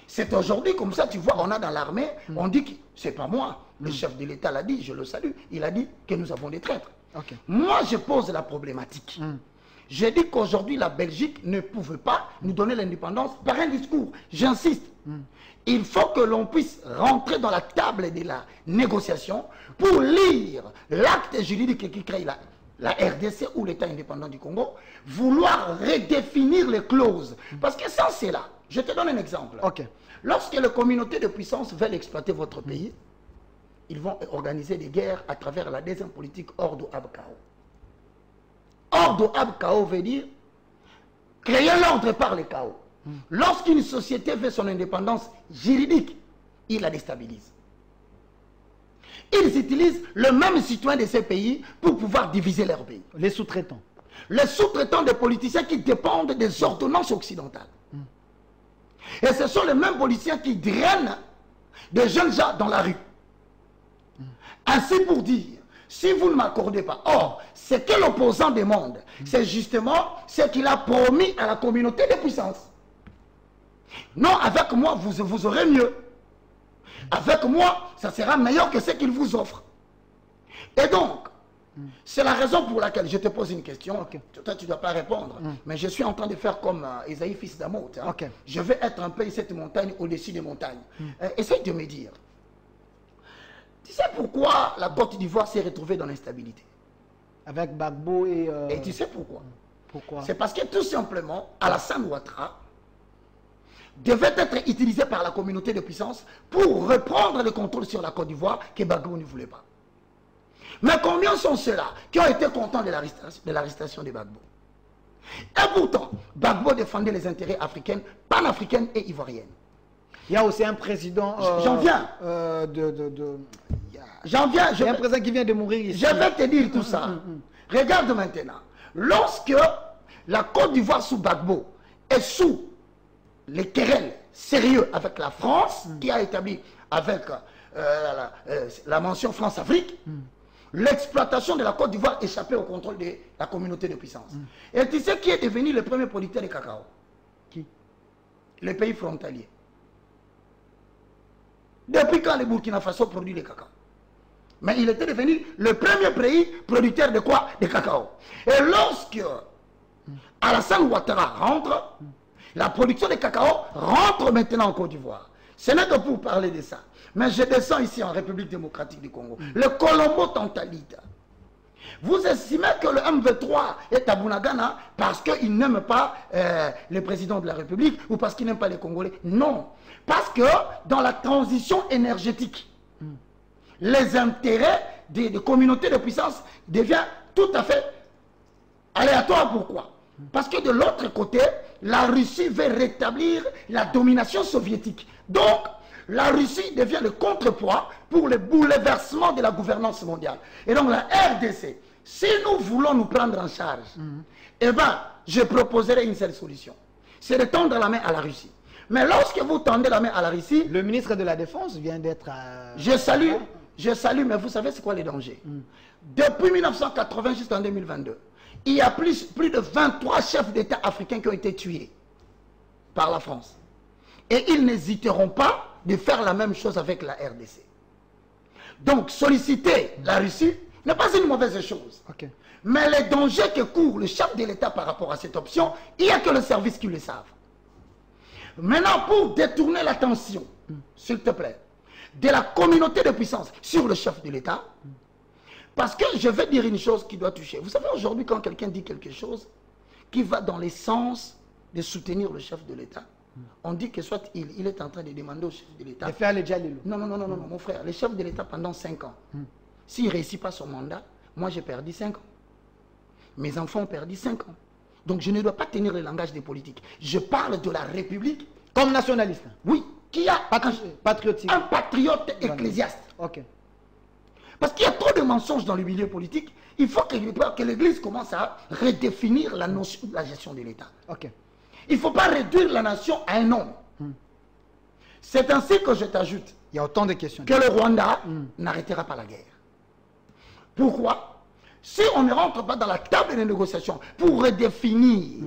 C'est aujourd'hui comme ça, tu vois, on a dans l'armée, on dit que c'est pas moi, le chef de l'État l'a dit, je le salue, il a dit que nous avons des traîtres. Okay. Moi, je pose la problématique. Je dis qu'aujourd'hui, la Belgique ne pouvait pas nous donner l'indépendance par un discours. J'insiste. Il faut que l'on puisse rentrer dans la table de la négociation pour lire l'acte juridique qui crée la RDC ou l'État indépendant du Congo, vouloir redéfinir les clauses. Parce que sans cela, je te donne un exemple. Okay. Lorsque les communautés de puissance veulent exploiter votre pays, ils vont organiser des guerres à travers la deuxième politique Ordo ab Chaos. Ordo ab Chaos veut dire créer l'ordre par le chaos. Lorsqu'une société veut son indépendance juridique, ils la déstabilisent. Ils utilisent le même citoyen de ces pays pour pouvoir diviser leur pays. Les sous-traitants. Les sous-traitants des politiciens qui dépendent des ordonnances occidentales. Et ce sont les mêmes politiciens qui drainent des jeunes gens dans la rue. Ainsi pour dire, si vous ne m'accordez pas, or, ce que l'opposant demande, c'est justement ce qu'il a promis à la communauté de puissance. Non, avec moi, vous aurez mieux. Avec moi, ça sera meilleur que ce qu'il vous offre. Et donc, c'est la raison pour laquelle je te pose une question. Okay. Toi, tu ne dois pas répondre. Mais je suis en train de faire comme Isaïe, fils d'Amoth. Hein. Okay. Je vais être un peu cette montagne au-dessus des montagnes. Essaye de me dire. Tu sais pourquoi la Côte d'Ivoire s'est retrouvée dans l'instabilité? Avec Gbagbo et... Et tu sais pourquoi? Pourquoi? C'est parce que tout simplement, Alassane Ouattara devait être utilisé par la communauté de puissance pour reprendre le contrôle sur la Côte d'Ivoire que Gbagbo ne voulait pas. Mais combien sont ceux-là qui ont été contents de l'arrestation de Gbagbo? Et pourtant, Gbagbo défendait les intérêts africains, panafricaines et ivoiriennes. Il y a aussi un président... J'en viens. J'en viens. Il y a un président qui vient de mourir ici. Je vais te dire tout ça. Regarde maintenant. Lorsque la Côte d'Ivoire sous Gbagbo est sous les querelles sérieux avec la France, qui a établi avec la mention France-Afrique, l'exploitation de la Côte d'Ivoire échappait au contrôle de la communauté de puissance. Et tu sais qui est devenu le premier producteur de cacao? Qui? Les pays frontaliers. Depuis quand le Burkina Faso produit le cacao? Mais il était devenu le premier pays producteur de quoi? De cacao. Et lorsque Alassane Ouattara rentre, la production de cacao rentre maintenant en Côte d'Ivoire. Ce n'est que pour parler de ça. Mais je descends ici en République démocratique du Congo. Le Colombo Tantalite. Vous estimez que le MV3 est à Bunagana parce qu'il n'aime pas le président de la République ou parce qu'il n'aime pas les Congolais? Non. Parce que dans la transition énergétique, les intérêts des communautés de puissance deviennent tout à fait aléatoires. Pourquoi? Parce que de l'autre côté, la Russie veut rétablir la domination soviétique. Donc, la Russie devient le contrepoids pour le bouleversement de la gouvernance mondiale. Et donc la RDC, si nous voulons nous prendre en charge, eh bien, je proposerai une seule solution. C'est de tendre la main à la Russie. Mais lorsque vous tendez la main à la Russie... Le ministre de la Défense vient d'être... Je salue, mais vous savez c'est quoi les dangers? Depuis 1980 jusqu'en 2022, il y a plus de 23 chefs d'État africains qui ont été tués par la France. Et ils n'hésiteront pas de faire la même chose avec la RDC. Donc, solliciter la Russie n'est pas une mauvaise chose. Okay. Mais les dangers que court le chef de l'État par rapport à cette option, il n'y a que le service qui le savent. Maintenant, pour détourner l'attention, s'il te plaît, de la communauté de puissance sur le chef de l'État, parce que je vais dire une chose qui doit toucher. Vous savez, aujourd'hui, quand quelqu'un dit quelque chose qui va dans le sens de soutenir le chef de l'État, on dit que soit il est en train de demander au chef de l'État... De faire le dialogue. Non, mon frère. Le chef de l'État, pendant 5 ans, s'il ne réussit pas son mandat, moi j'ai perdu 5 ans. Mes enfants ont perdu 5 ans. Donc je ne dois pas tenir le langage des politiques. Je parle de la République. Comme nationaliste? Oui. Qui a patriotique. Un patriote ecclésiaste. Ok. Parce qu'il y a trop de mensonges dans le milieu politique. Il faut que l'Église commence à redéfinir la notion de la gestion de l'État. Ok. Il ne faut pas réduire la nation à un homme. C'est ainsi que je t'ajoute. Il y a autant de questions. Que le Rwanda n'arrêtera pas la guerre. Pourquoi? Si on ne rentre pas dans la table de négociation pour redéfinir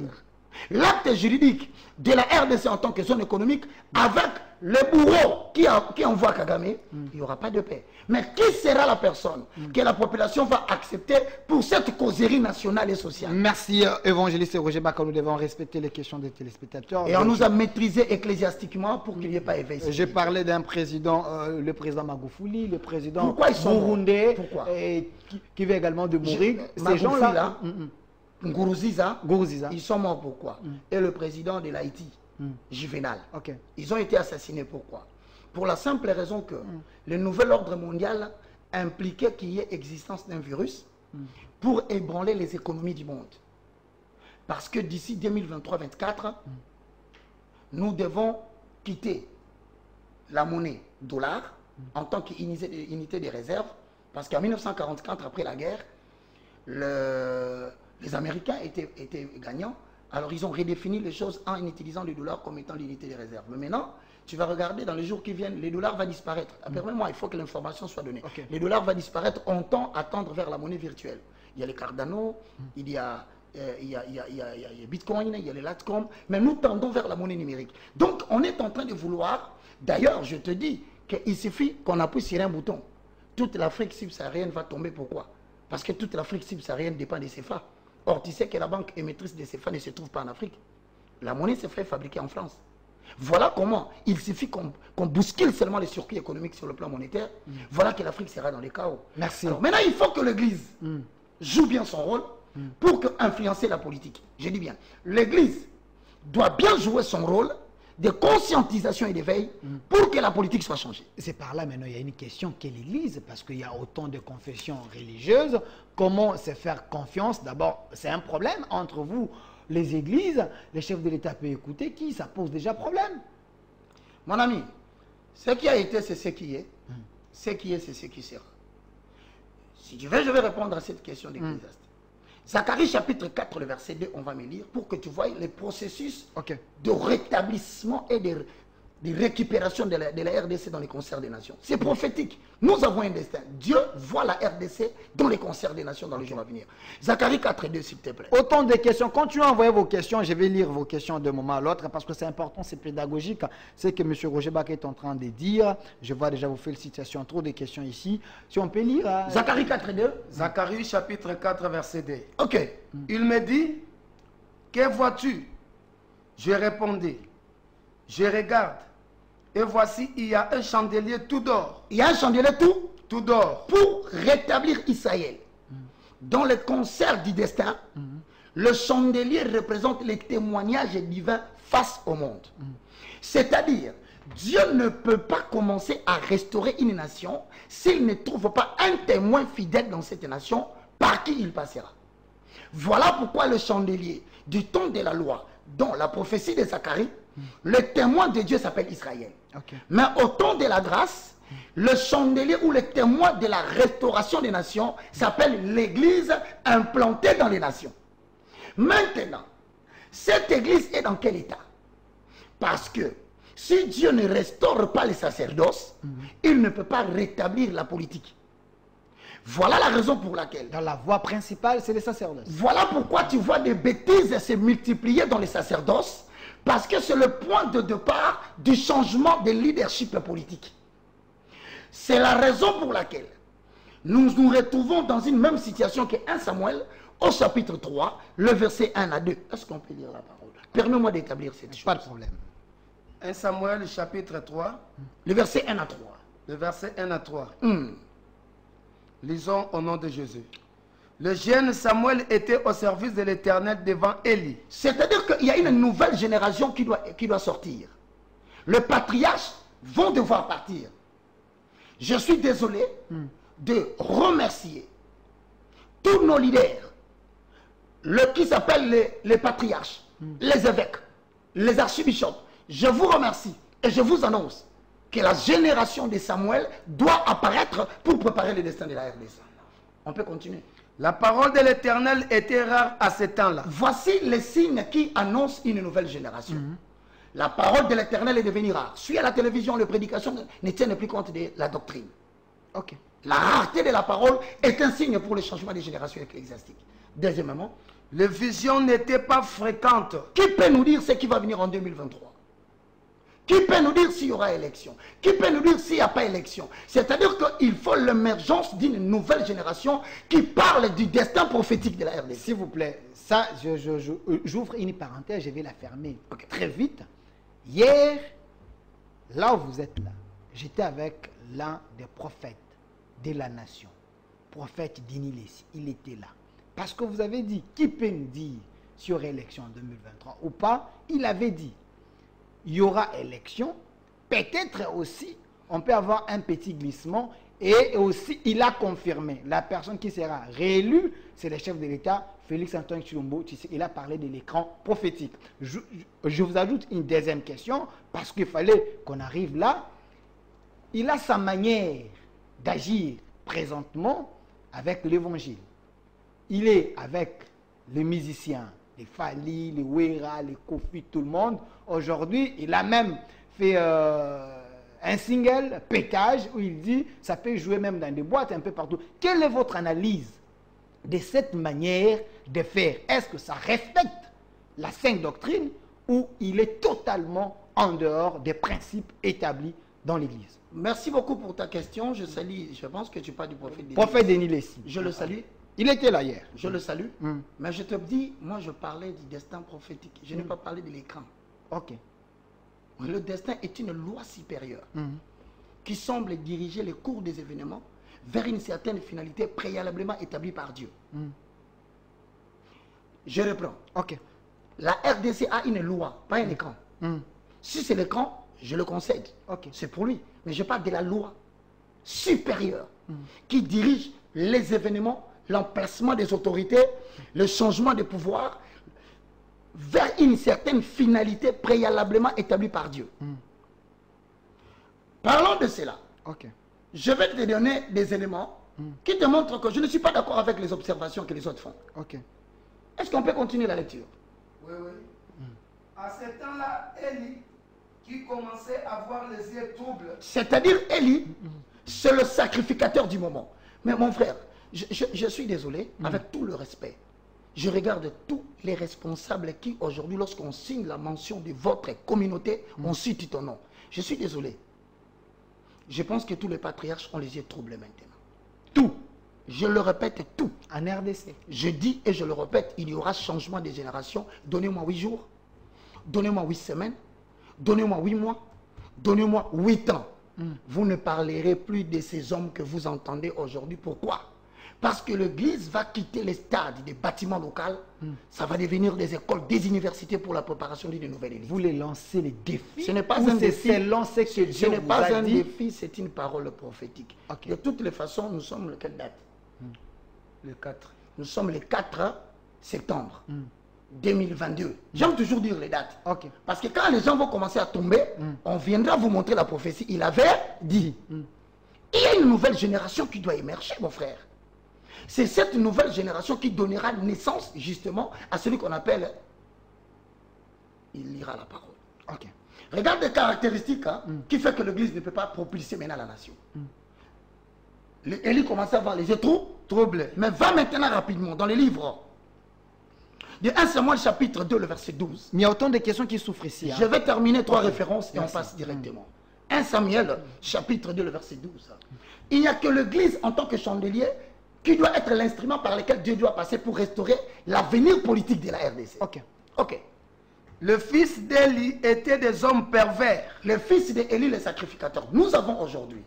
l'acte juridique de la RDC en tant que zone économique avec le bourreau qui envoie Kagame, il n'y aura pas de paix. Mais qui sera la personne que la population va accepter pour cette causerie nationale et sociale? Merci, évangéliste Roger Baka. Nous devons respecter les questions des téléspectateurs. Et on nous a maîtrisé ecclésiastiquement pour qu'il n'y ait pas éveil. J'ai parlé d'un président, le président Magoufouli, le président burundais, qui vient également de mourir. Ces gens-là, Ngourouziza, ils sont morts pourquoi? Et le président de l'Haïti, Juvenal. Okay. Ils ont été assassinés pourquoi? Pour la simple raison que le nouvel ordre mondial impliquait qu'il y ait existence d'un virus pour ébranler les économies du monde. Parce que d'ici 2023-24, nous devons quitter la monnaie dollar en tant qu'unité de réserve. Parce qu'en 1944, après la guerre, les Américains étaient gagnants. Alors ils ont redéfini les choses en utilisant le dollar comme étant l'unité de réserve. Mais maintenant, tu vas regarder dans les jours qui viennent, les dollars vont disparaître. Permets-moi, il faut que l'information soit donnée. Okay. Les dollars vont disparaître, on tend à tendre vers la monnaie virtuelle. Il y a les Cardano, il y a Bitcoin, il y a les Latcom, mais nous tendons vers la monnaie numérique. Donc on est en train de vouloir, d'ailleurs je te dis qu'il suffit qu'on appuie sur un bouton. Toute l'Afrique subsaharienne va tomber, pourquoi? Parce que toute l'Afrique subsaharienne dépend des CFA. Or, tu sais que la banque émettrice des CFA ne se trouve pas en Afrique. La monnaie CFA est fabriquée en France. Voilà comment il suffit qu'on bouscule seulement les circuits économiques sur le plan monétaire. Voilà que l'Afrique sera dans les chaos. Merci. Alors, maintenant, il faut que l'Église joue bien son rôle pour influencer la politique. Je dis bien, l'Église doit bien jouer son rôle de conscientisation et d'éveil pour que la politique soit changée. C'est par là maintenant, il y a une question qu'est l'Église, parce qu'il y a autant de confessions religieuses. Comment se faire confiance? D'abord, c'est un problème entre vous, les églises. Les chefs de l'État peuvent écouter qui? Ça pose déjà problème. Mon ami, ce qui a été, c'est ce qui est. Ce qui est, c'est ce qui sera. Si tu veux, je vais répondre à cette question d'ecclésiaste. Zacharie chapitre 4, le verset 2, on va me lire pour que tu vois les processus de rétablissement et de récupération de la RDC dans les concerts des nations. C'est prophétique. Nous avons un destin. Dieu voit la RDC dans les concerts des nations dans les jours à venir. Zacharie 4, 2, s'il te plaît. Autant de questions. Continuez à envoyer vos questions. Je vais lire vos questions d'un moment à l'autre parce que c'est important, c'est pédagogique. C'est que M. Roger Baka est en train de dire. Je vois déjà vos félicitations. Trop de questions ici. Si on peut lire. Zacharie 4, 2. Zacharie chapitre 4, verset 2. Ok. Il me dit, que vois-tu? Je répondis, je regarde. Et voici, il y a un chandelier tout d'or. Il y a un chandelier tout d'or. Pour rétablir Israël Dans le concert du destin, le chandelier représente les témoignages divins face au monde. C'est-à-dire, Dieu ne peut pas commencer à restaurer une nation s'il ne trouve pas un témoin fidèle dans cette nation par qui il passera. Voilà pourquoi le chandelier du temps de la loi, dont la prophétie de Zacharie, le témoin de Dieu s'appelle Israël. Mais au temps de la grâce, le chandelier ou le témoin de la restauration des nations s'appelle l'église implantée dans les nations. Maintenant, cette église est dans quel état? Parce que si Dieu ne restaure pas les sacerdoces, il ne peut pas rétablir la politique. Voilà la raison pour laquelle. Dans la voie principale, c'est les sacerdoces. Voilà pourquoi tu vois des bêtises se multiplier dans les sacerdoces, parce que c'est le point de départ du changement de leadership politique. C'est la raison pour laquelle nous nous retrouvons dans une même situation que 1 Samuel, au chapitre 3, le verset 1 à 2. Est-ce qu'on peut lire la parole? Permets-moi d'établir cette chose. Pas de problème. 1 Samuel chapitre 3. Le verset 1 à 3. Le verset 1 à 3. Lisons au nom de Jésus. Le jeune Samuel était au service de l'Éternel devant Élie. C'est-à-dire qu'il y a une nouvelle génération qui doit sortir. Les patriarches vont devoir partir. Je suis désolé de remercier tous nos leaders, qui s'appellent les patriarches, les évêques, les archibishops. Je vous remercie et je vous annonce que la génération de Samuel doit apparaître pour préparer le destin de la RDC. On peut continuer. La parole de l'Éternel était rare à ce temps-là. Voici les signes qui annoncent une nouvelle génération. La parole de l'Éternel est devenue rare. Suis à la télévision, les prédications ne tiennent plus compte de la doctrine. La rareté de la parole est un signe pour le changement des générations ecclésiastiques. Deuxièmement, les visions n'étaient pas fréquentes. Qui peut nous dire ce qui va venir en 2023? Qui peut nous dire s'il y aura élection? Qui peut nous dire s'il n'y a pas élection? C'est-à-dire qu'il faut l'émergence d'une nouvelle génération qui parle du destin prophétique de la RDC. S'il vous plaît, ça, j'ouvre une parenthèse, je vais la fermer très vite. Hier, là où vous êtes là, j'étais avec l'un des prophètes de la nation, prophète Dinilesi. Il était là. Parce que vous avez dit, qui peut nous dire s'il y aura élection en 2023 ou pas? Il avait dit, il y aura élection, peut-être aussi, on peut avoir un petit glissement, et aussi, il a confirmé, la personne qui sera réélue, c'est le chef de l'État, Félix-Antoine Tshilombo. Il a parlé de l'écran prophétique. Je vous ajoute une deuxième question, parce qu'il fallait qu'on arrive là. Il a sa manière d'agir présentement avec l'évangile. Il est avec les musiciens, les Fali, les Wera, les Kofi, tout le monde. Aujourd'hui, il a même fait un single, Pétage, où il dit, ça peut jouer même dans des boîtes, un peu partout. Quelle est votre analyse de cette manière de faire? Est-ce que ça respecte la sainte doctrine ou il est totalement en dehors des principes établis dans l'Église? Merci beaucoup pour ta question. Je salue, je pense que tu parles du prophète Denis. Prophète Denis Lessi. Je le salue. Il était là hier. Je le salue. Mais je te dis, moi je parlais du destin prophétique. Je n'ai pas parlé de l'écran. Le destin est une loi supérieure qui semble diriger les cours des événements vers une certaine finalité préalablement établie par Dieu. Je reprends. La RDC a une loi, pas un écran. Si c'est l'écran, je le concède. C'est pour lui. Mais je parle de la loi supérieure qui dirige les événements, l'emplacement des autorités, le changement de pouvoir vers une certaine finalité préalablement établie par Dieu. Parlons de cela. Je vais te donner des éléments qui te montrent que je ne suis pas d'accord avec les observations que les autres font. Est-ce qu'on peut continuer la lecture? Oui. À ce temps-là, Élie, qui commençait à avoir les yeux troubles. C'est-à-dire Élie, c'est le sacrificateur du moment. Mais mon frère, je suis désolé, avec tout le respect, je regarde tous les responsables qui aujourd'hui, lorsqu'on signe la mention de votre communauté, on cite ton nom. Je suis désolé. Je pense que tous les patriarches ont les yeux troublés maintenant. Tout. Je le répète, tout. En RDC. Je dis et je le répète, il y aura changement de génération. Donnez-moi 8 jours. Donnez-moi 8 semaines. Donnez-moi 8 mois. Donnez-moi 8 ans. Vous ne parlerez plus de ces hommes que vous entendez aujourd'hui. Pourquoi? Parce que l'église va quitter les stades des bâtiments locaux, ça va devenir des écoles, des universités pour la préparation d'une nouvelle élite. Vous les lancez les défis. Ce n'est pas un défi. Ce n'est pas un défi, c'est une parole prophétique. Okay. De toutes les façons, nous sommes le quelle date? Le 4. Nous sommes le 4 septembre 2022. J'aime toujours dire les dates. Okay. Parce que quand les gens vont commencer à tomber, on viendra vous montrer la prophétie. Il avait dit. Il y a une nouvelle génération qui doit émerger, mon frère. C'est cette nouvelle génération qui donnera naissance justement à celui qu'on appelle, il lira la parole. Okay. Regarde les caractéristiques qui fait que l'église ne peut pas propulser maintenant la nation. Élie commence à avoir les yeux troublés, mais va maintenant rapidement dans les livres de 1 Samuel chapitre 2, le verset 12. Mais il y a autant de questions qui souffrent ici. Je vais terminer 3 références et on passe directement. 1 Samuel chapitre 2, le verset 12. Il n'y a que l'église en tant que chandelier qui doit être l'instrument par lequel Dieu doit passer pour restaurer l'avenir politique de la RDC. Ok. Ok. Le fils d'Élie était des hommes pervers. Le fils d'Élie, le sacrificateur. Nous avons aujourd'hui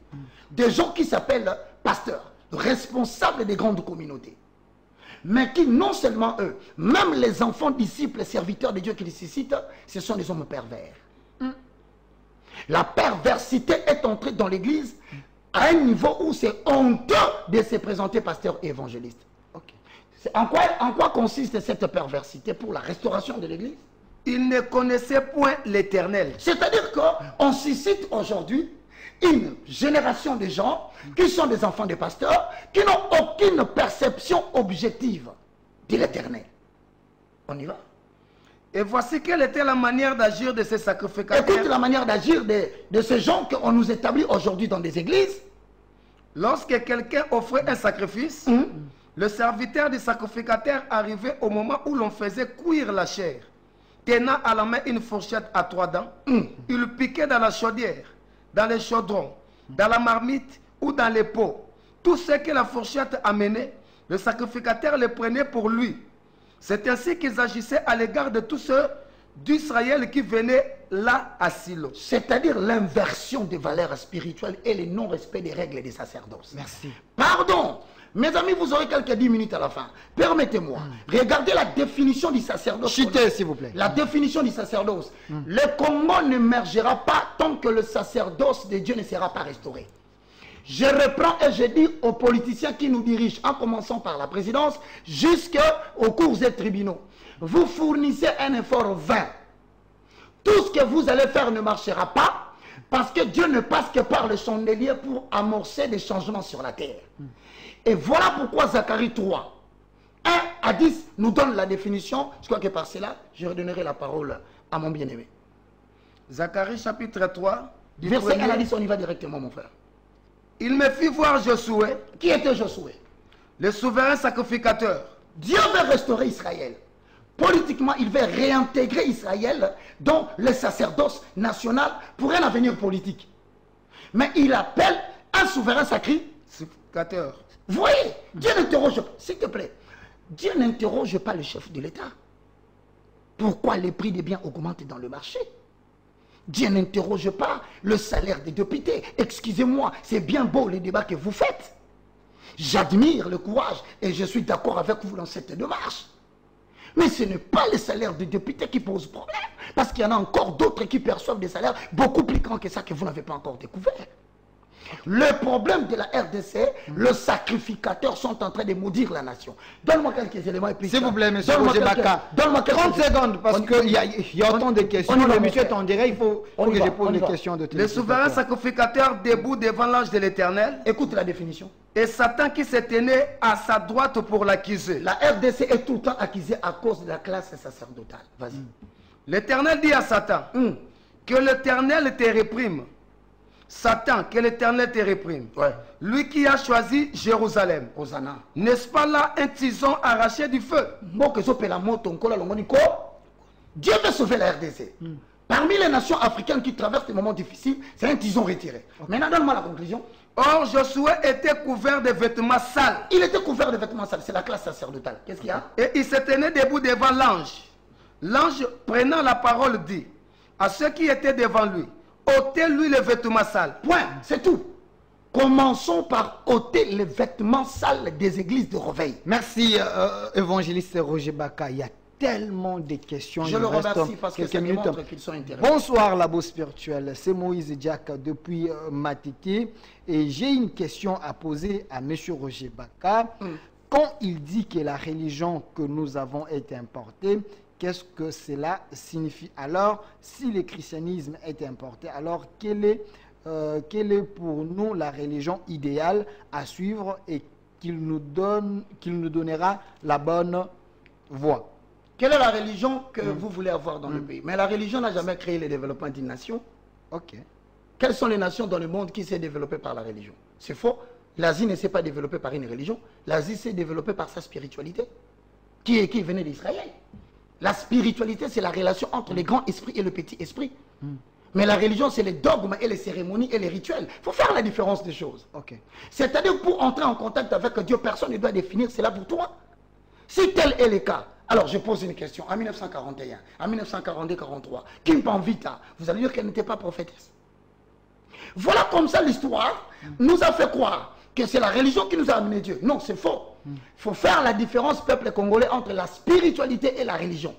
des gens qui s'appellent pasteurs, responsables des grandes communautés. Mais qui, non seulement eux, même les enfants, disciples, serviteurs de Dieu qui les suscitent, ce sont des hommes pervers. La perversité est entrée dans l'église à un niveau où c'est honteux de se présenter pasteur et évangéliste. Okay. En quoi consiste cette perversité pour la restauration de l'église? Ils ne connaissaient point l'Éternel. C'est-à-dire qu'on suscite aujourd'hui une génération de gens qui sont des enfants de pasteurs, qui n'ont aucune perception objective de l'Éternel. On y va. Et voici quelle était la manière d'agir de ces sacrificateurs. Écoute la manière d'agir de ces gens qu'on nous établit aujourd'hui dans des églises. Lorsque quelqu'un offrait un sacrifice, le serviteur du sacrificateur arrivait au moment où l'on faisait cuire la chair. Tenant à la main une fourchette à 3 dents, il piquait dans la chaudière, dans les chaudrons, dans la marmite ou dans les pots. Tout ce que la fourchette amenait, le sacrificateur le prenait pour lui. C'est ainsi qu'ils agissaient à l'égard de tous ceux d'Israël qui venaient là à Silo. C'est-à-dire l'inversion des valeurs spirituelles et le non-respect des règles des sacerdoces. Merci. Pardon. Mes amis, vous aurez quelques 10 minutes à la fin. Permettez-moi. Regardez la définition du sacerdoce. Chutez, s'il vous plaît. La définition du sacerdoce. Le Congo n'émergera pas tant que le sacerdoce de Dieu ne sera pas restauré. Je reprends et je dis aux politiciens qui nous dirigent, en commençant par la présidence, jusqu'aux cours et tribunaux. Vous fournissez un effort vain. Tout ce que vous allez faire ne marchera pas, parce que Dieu ne passe que par le chandelier pour amorcer des changements sur la terre. Et voilà pourquoi Zacharie 3, 1 à 10 nous donne la définition. Je crois que par cela, je redonnerai la parole à mon bien-aimé. Zacharie chapitre 3, du Verset 1 à premier. 10, on y va directement, mon frère. Il me fit voir Josué, Qui était Josué? le souverain sacrificateur. Dieu veut restaurer Israël. Politiquement, il veut réintégrer Israël dans le sacerdoce national pour un avenir politique. Mais il appelle un souverain Sacrificateur. Vous voyez, Dieu n'interroge pas, s'il te plaît, Dieu n'interroge pas le chef de l'État. Pourquoi les prix des biens augmentent dans le marché? Dieu n'interroge pas le salaire des députés. Excusez-moi, c'est bien beau les débats que vous faites. J'admire le courage et je suis d'accord avec vous dans cette démarche. Mais ce n'est pas le salaire des députés qui pose problème. Parce qu'il y en a encore d'autres qui perçoivent des salaires beaucoup plus grands que ça que vous n'avez pas encore découvert. Le problème de la RDC, le sacrificateur sont en train de maudire la nation. Donne-moi quelques éléments et puis... S'il vous plaît, monsieur Roger Baka. Donne-moi quelques 30 secondes, parce qu'il y a autant de questions. on y va, Le mon monsieur frère. est en direct, il faut On y que va, je pose on y des va. questions de Le téléspectateurs. souverain sacrificateur debout devant l'ange de l'Éternel. Écoute la définition. Et Satan qui se tenait à sa droite pour l'accuser. La RDC est tout le temps accusée à cause de la classe sacerdotale. Vas-y. L'Éternel dit à Satan, que l'Éternel te réprime. Satan, que l'Éternel te réprime. Ouais. Lui qui a choisi Jérusalem. Hosanna. N'est-ce pas là un tison arraché du feu? Dieu veut sauver la RDC. Parmi les nations africaines qui traversent des moments difficiles, c'est un tison retiré. Maintenant, donne-moi la conclusion. Or, Josué était couvert de vêtements sales. Il était couvert de vêtements sales. C'est la classe sacerdotale. Qu'est-ce qu'il y a? Et il se tenait debout devant l'ange. L'ange, prenant la parole, dit à ceux qui étaient devant lui, ôtez-lui les vêtements sales. Point. C'est tout. Commençons par ôter les vêtements sales des églises de réveil. Merci, évangéliste Roger Baka. Il y a tellement de questions. Je le remercie parce que ça démontre qu'ils sont intéressés. Bonsoir, Labo Spirituel. C'est Moïse Diak depuis Matete. Et j'ai une question à poser à M. Roger Baka. Quand il dit que la religion que nous avons est importée, qu'est-ce que cela signifie? Alors, si le christianisme est importé, alors quelle est pour nous la religion idéale à suivre et qu'il nous donnera la bonne voie? Quelle est la religion que vous voulez avoir dans le pays? Mais la religion n'a jamais créé le développement d'une nation. Ok. Quelles sont les nations dans le monde qui s'est développée par la religion? C'est faux. L'Asie ne s'est pas développée par une religion. L'Asie s'est développée par sa spiritualité, qui venait d'Israël. La spiritualité, c'est la relation entre les grands esprits et le petit esprit. Mais la religion, c'est les dogmes et les cérémonies et les rituels. Il faut faire la différence des choses. Ok. C'est-à-dire, pour entrer en contact avec Dieu, personne ne doit définir cela pour toi. Si tel est le cas, alors je pose une question. En 1941, en 1942-43, Kim Panvita, vous allez dire qu'elle n'était pas prophétesse. Voilà comme ça l'histoire nous a fait croire que c'est la religion qui nous a amené Dieu. Non, c'est faux. Il faut faire la différence, peuple congolais, entre la spiritualité et la religion.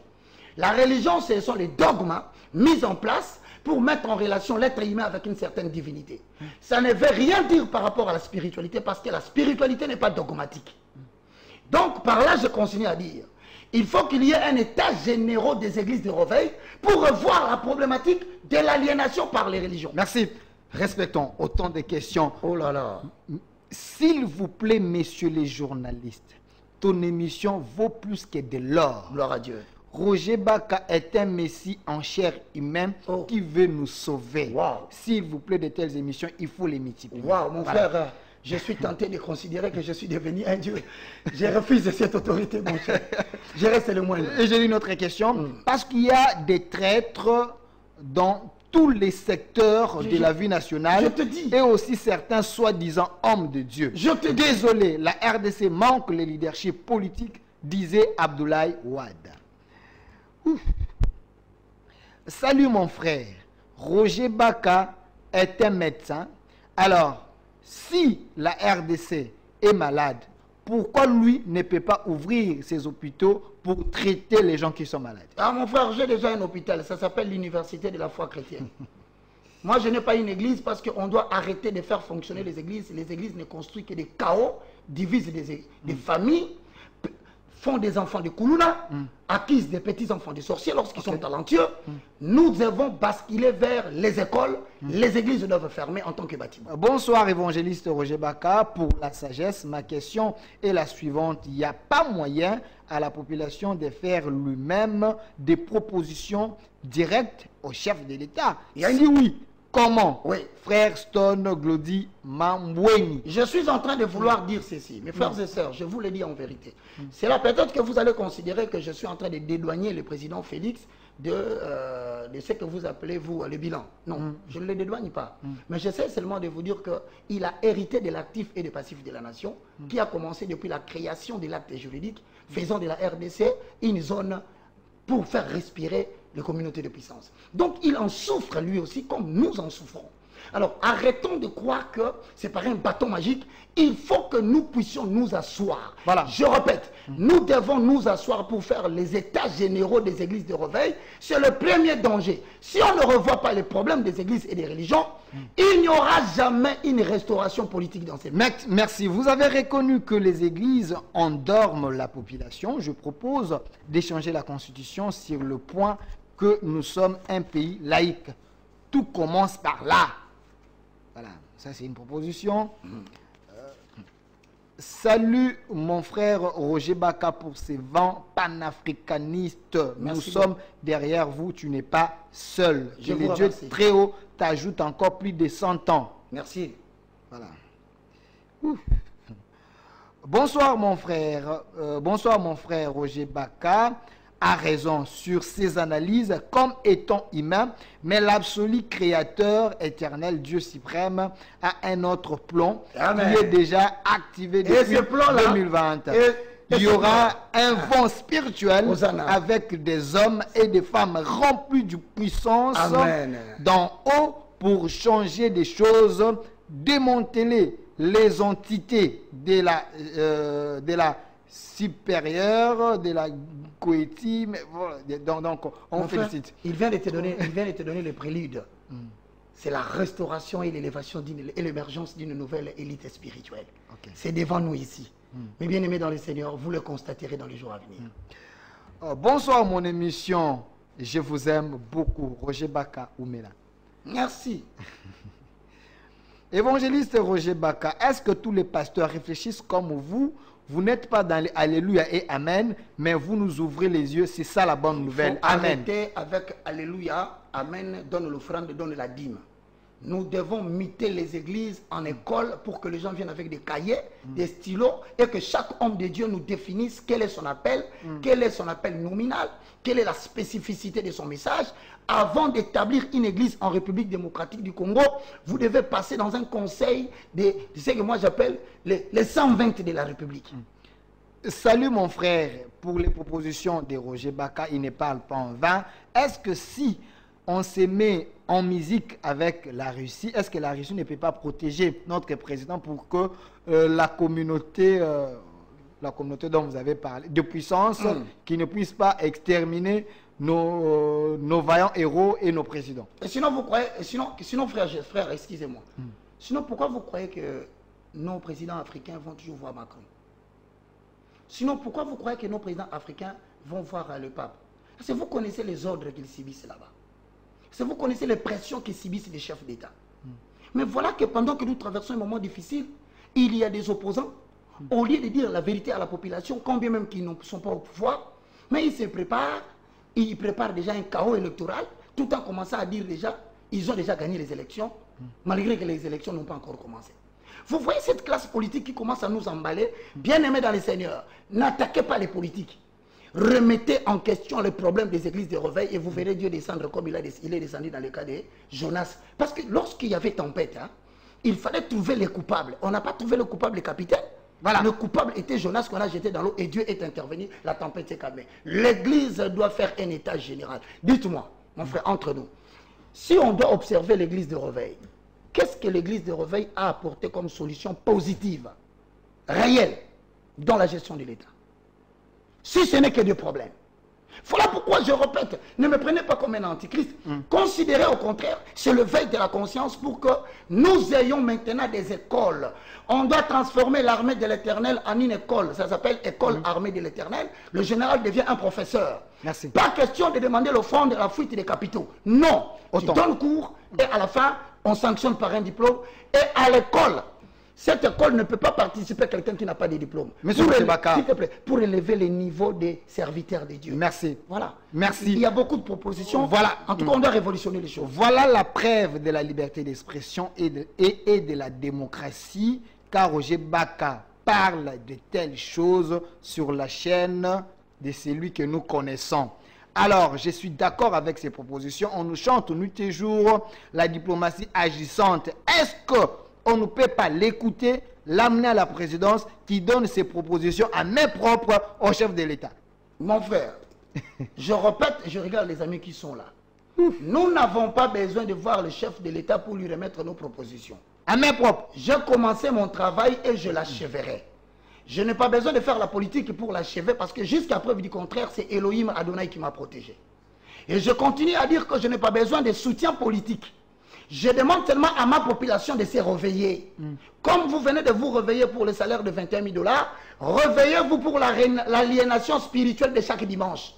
La religion, ce sont les dogmes mis en place pour mettre en relation l'être humain avec une certaine divinité. Ça ne veut rien dire par rapport à la spiritualité, parce que la spiritualité n'est pas dogmatique. Donc, par là, je continue à dire, il faut qu'il y ait un état général des églises de réveil pour revoir la problématique de l'aliénation par les religions. Merci. Respectons autant de questions. Oh là là. S'il vous plaît, messieurs les journalistes, ton émission vaut plus que de l'or. Gloire à Dieu. Roger Baka est un messie en chair humaine qui veut nous sauver. Wow. S'il vous plaît, de telles émissions, il faut les multiplier. Waouh, mon frère, je suis tenté de considérer que je suis devenu un Dieu. Je refuse cette autorité, mon cher. Je reste le moindre. Et j'ai une autre question. Parce qu'il y a des traîtres dans tous les secteurs de la vie nationale. Je te dis. Et aussi certains soi-disant hommes de Dieu. Je te dis. Désolé, la RDC manque le leadership politique, disait Abdoulaye Wade. Ouf. Salut mon frère. Roger Baka est un médecin. Alors, si la RDC est malade, pourquoi lui ne peut pas ouvrir ses hôpitaux pour traiter les gens qui sont malades? Ah mon frère, j'ai déjà un hôpital, ça s'appelle l'université de la foi chrétienne. Moi je n'ai pas une église parce qu'on doit arrêter de faire fonctionner les églises. Les églises ne construisent que des chaos, divisent des familles, font des enfants de Koulouna, acquisent des petits enfants de sorciers lorsqu'ils sont talentueux. Nous devons basculer vers les écoles. Les églises doivent fermer en tant que bâtiment. Bonsoir évangéliste Roger Baka. Pour la sagesse, ma question est la suivante. Il n'y a pas moyen à la population de faire lui-même des propositions directes au chef de l'État? Si oui, comment? Oui. Frère Stone Glody Mambweni. Je suis en train de vouloir dire ceci. Mes frères et sœurs, je vous le dis en vérité. C'est là peut-être que vous allez considérer que je suis en train de dédouaner le président Félix de ce que vous appelez, vous, le bilan. Non, je ne le dédouane pas. Mais j'essaie seulement de vous dire qu'il a hérité de l'actif et du passif de la nation, qui a commencé depuis la création de l'acte juridique, faisant de la RDC une zone pour faire respirer les communautés de puissance. Donc il en souffre lui aussi comme nous en souffrons. Alors arrêtons de croire que c'est par un bâton magique. Il faut que nous puissions nous asseoir. Voilà. Je répète, nous devons nous asseoir pour faire les états généraux des églises de réveil. C'est le premier danger. Si on ne revoit pas les problèmes des églises et des religions, il n'y aura jamais une restauration politique dans ces pays. Merci. Vous avez reconnu que les églises endorment la population. Je propose d'échanger la Constitution sur le point que nous sommes un pays laïque. Tout commence par là. Voilà, ça c'est une proposition. Salut mon frère Roger Baka pour ces vents panafricanistes. Nous sommes derrière vous, tu n'es pas seul. Que le Dieu très haut t'ajoute encore plus de 100 ans. Merci. Voilà. Ouf. Bonsoir mon frère. Bonsoir mon frère Roger Baka. A raison sur ses analyses comme étant humain, mais l'absolu créateur éternel, Dieu suprême, a un autre plan qui est déjà activé depuis 2020. Il y aura un vent spirituel avec des hommes et des femmes remplis de puissance d'en haut pour changer des choses démanteler les entités de la supérieure, de la Koweïti. Donc, on félicite. Il vient de te donner le prélude. C'est la restauration et l'élévation et l'émergence d'une nouvelle élite spirituelle. Okay. C'est devant nous ici. Mais bien aimés dans le Seigneur, vous le constaterez dans les jours à venir. Bonsoir mon émission. Je vous aime beaucoup. Roger Baka Oumela. Merci. Évangéliste Roger Baka, est-ce que tous les pasteurs réfléchissent comme vous? Vous n'êtes pas dans les Alléluia et Amen, mais vous nous ouvrez les yeux. C'est ça la bonne nouvelle. Amen. Arrêtez avec Alléluia, Amen, donne l'offrande, donne la dîme. Nous devons muter les églises en école pour que les gens viennent avec des cahiers, des stylos, et que chaque homme de Dieu nous définisse quel est son appel, quel est son appel nominal, quelle est la spécificité de son message. Avant d'établir une église en République démocratique du Congo, vous devez passer dans un conseil de ce que moi j'appelle les 120 de la République. Salut mon frère, pour les propositions de Roger Baka, il ne parle pas en vain. Est-ce que si on se met en musique avec la Russie, est-ce que la Russie ne peut pas protéger notre président pour que la communauté dont vous avez parlé, de puissance, qui ne puisse pas exterminer nos vaillants héros et nos présidents? Et sinon, vous croyez, sinon frère, excusez-moi. Sinon, pourquoi vous croyez que nos présidents africains vont toujours voir Macron? Sinon, pourquoi vous croyez que nos présidents africains vont voir le pape? Parce que vous connaissez les ordres qu'ils subissent là-bas. Parce que vous connaissez les pressions qu'ils subissent les chefs d'État. Mais voilà que pendant que nous traversons un moment difficile, il y a des opposants. Au lieu de dire la vérité à la population, quand bien même qu'ils ne sont pas au pouvoir, mais ils se préparent, ils préparent déjà un chaos électoral, tout en commençant à dire déjà, ils ont déjà gagné les élections, malgré que les élections n'ont pas encore commencé. Vous voyez cette classe politique qui commence à nous emballer, bien aimés dans les seigneurs, n'attaquez pas les politiques. Remettez en question les problèmes des églises de réveil et vous verrez Dieu descendre comme il est descendu dans le cas de Jonas. Parce que lorsqu'il y avait tempête, il fallait trouver les coupables. On n'a pas trouvé le coupable, le capitaine. Voilà. Le coupable était Jonas qu'on a jeté dans l'eau et Dieu est intervenu, la tempête s'est calmée. L'église doit faire un état général. Dites-moi, mon frère, entre nous, si on doit observer l'église de réveil, qu'est-ce que l'église de réveil a apporté comme solution positive, réelle, dans la gestion de l'État? Si ce n'est que des problèmes. Voilà pourquoi je répète, ne me prenez pas comme un antichrist. Considérez au contraire, c'est le veille de la conscience pour que nous ayons maintenant des écoles. On doit transformer l'armée de l'Éternel en une école. Ça s'appelle école armée de l'Éternel. Le général devient un professeur. Merci. Pas question de demander le fond de la fuite des capitaux. Non. Tu donnes cours et à la fin, on sanctionne par un diplôme. Et à l'école, cette école ne peut pas participer à quelqu'un qui n'a pas de diplôme. Monsieur Baka, s'il te plaît, pour élever les niveaux des serviteurs de Dieu. Merci. Voilà. Merci. Il y a beaucoup de propositions. Voilà. En tout cas, on doit révolutionner les choses. Voilà la preuve de la liberté d'expression et de la démocratie, car Roger Baka parle de telles choses sur la chaîne de celui que nous connaissons. Alors, je suis d'accord avec ces propositions. On nous chante nuit et jour la diplomatie agissante. Est-ce que on ne peut pas l'écouter, l'amener à la présidence qui donne ses propositions à main propre au chef de l'État? Mon frère, je répète, je regarde les amis qui sont là. Nous n'avons pas besoin de voir le chef de l'État pour lui remettre nos propositions. À main propre. J'ai commencé mon travail et je l'acheverai. Je n'ai pas besoin de faire la politique pour l'achever parce que jusqu'à preuve du contraire, c'est Elohim Adonai qui m'a protégé. Et je continue à dire que je n'ai pas besoin de soutien politique. Je demande seulement à ma population de se réveiller. Comme vous venez de vous réveiller pour le salaire de 21 000 $, réveillez-vous pour l'aliénation spirituelle de chaque dimanche.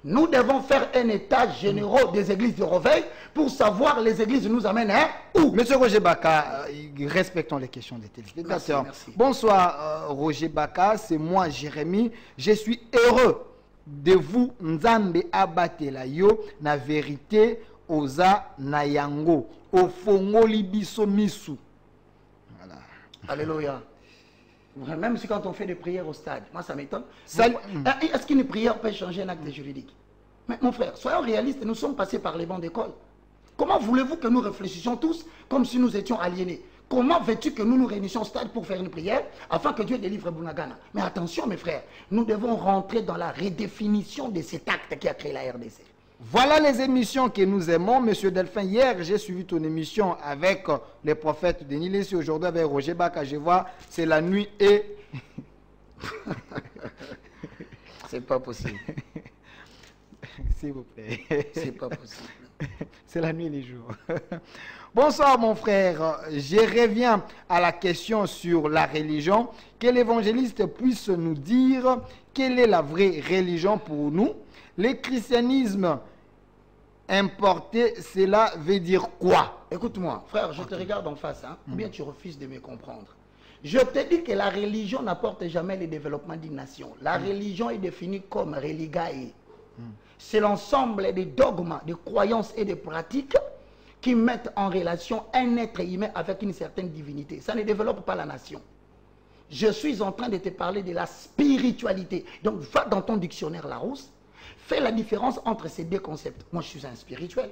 Nous devons faire un état général des églises de réveil pour savoir les églises nous amènent où. Monsieur Roger Baka, respectons les questions des téléspectateurs. Merci. Bonsoir Roger Baka, c'est moi Jérémy. Je suis heureux de vous Nzambe abatela yo na vérité oza na yango ofongoli biso misu. Voilà. Alléluia. Même si quand on fait des prières au stade, moi ça m'étonne. Est-ce qu'une prière peut changer un acte juridique? Mais mon frère, soyons réalistes, nous sommes passés par les bancs d'école. Comment voulez-vous que nous réfléchissions tous comme si nous étions aliénés? Comment veux-tu que nous nous réunissions au stade pour faire une prière afin que Dieu délivre Bunagana? Mais attention mes frères, nous devons rentrer dans la redéfinition de cet acte qui a créé la RDC. Voilà les émissions que nous aimons. Monsieur Delphin, hier, j'ai suivi ton émission avec les prophètes Denis Lessi. Aujourd'hui, avec Roger Baka, je vois, c'est la nuit et... C'est pas possible. S'il vous plaît. C'est pas possible. C'est la nuit et les jours. Bonsoir mon frère. Je reviens à la question sur la religion. Que l'évangéliste puisse nous dire quelle est la vraie religion pour nous. Le christianisme importé, cela veut dire quoi? Écoute-moi, frère, je te regarde en face, hein, ou bien tu refuses de me comprendre. Je te dis que la religion n'apporte jamais le développement d'une nation. La religion est définie comme religae. C'est l'ensemble des dogmes, des croyances et des pratiques qui mettent en relation un être humain avec une certaine divinité. Ça ne développe pas la nation. Je suis en train de te parler de la spiritualité. Donc, va dans ton dictionnaire Larousse, fais la différence entre ces deux concepts. Moi, je suis un spirituel.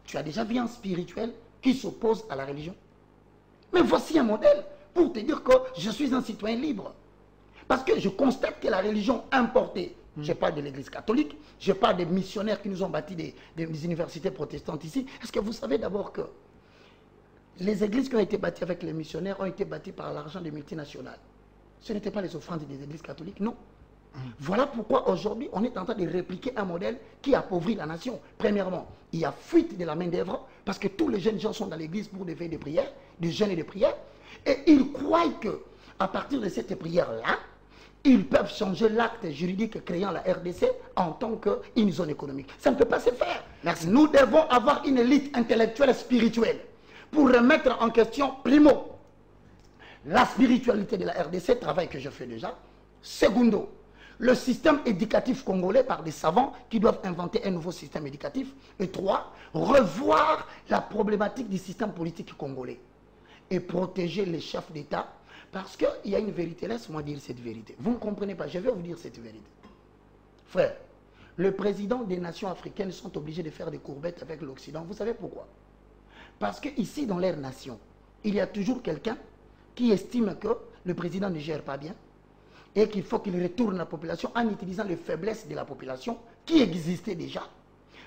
Tu as déjà vu un spirituel qui s'oppose à la religion? Mais voici un modèle pour te dire que je suis un citoyen libre. Parce que je constate que la religion importée, je parle de l'église catholique, je parle des missionnaires qui nous ont bâti des universités protestantes ici. Est-ce que vous savez d'abord que les églises qui ont été bâties avec les missionnaires ont été bâties par l'argent des multinationales? Ce n'étaient pas les offrandes des églises catholiques, non. Voilà pourquoi aujourd'hui on est en train de répliquer un modèle qui appauvrit la nation. Premièrement, il y a fuite de la main d'œuvre parce que tous les jeunes gens sont dans l'église pour des veilles de prière, des jeûnes et de prières, et ils croient que à partir de cette prière-là, ils peuvent changer l'acte juridique créant la RDC en tant qu'une zone économique. Ça ne peut pas se faire. Merci. Nous devons avoir une élite intellectuelle spirituelle pour remettre en question, primo, la spiritualité de la RDC, travail que je fais déjà. Secondo, le système éducatif congolais par des savants qui doivent inventer un nouveau système éducatif. Et trois, revoir la problématique du système politique congolais et protéger les chefs d'État. Parce qu'il y a une vérité, laisse-moi dire cette vérité. Vous ne comprenez pas, je vais vous dire cette vérité. Frère, le président des nations africaines sont obligés de faire des courbettes avec l'Occident. Vous savez pourquoi? Parce qu'ici, dans leur nation, il y a toujours quelqu'un qui estime que le président ne gère pas bien et qu'il faut qu'il retourne la population en utilisant les faiblesses de la population qui existaient déjà,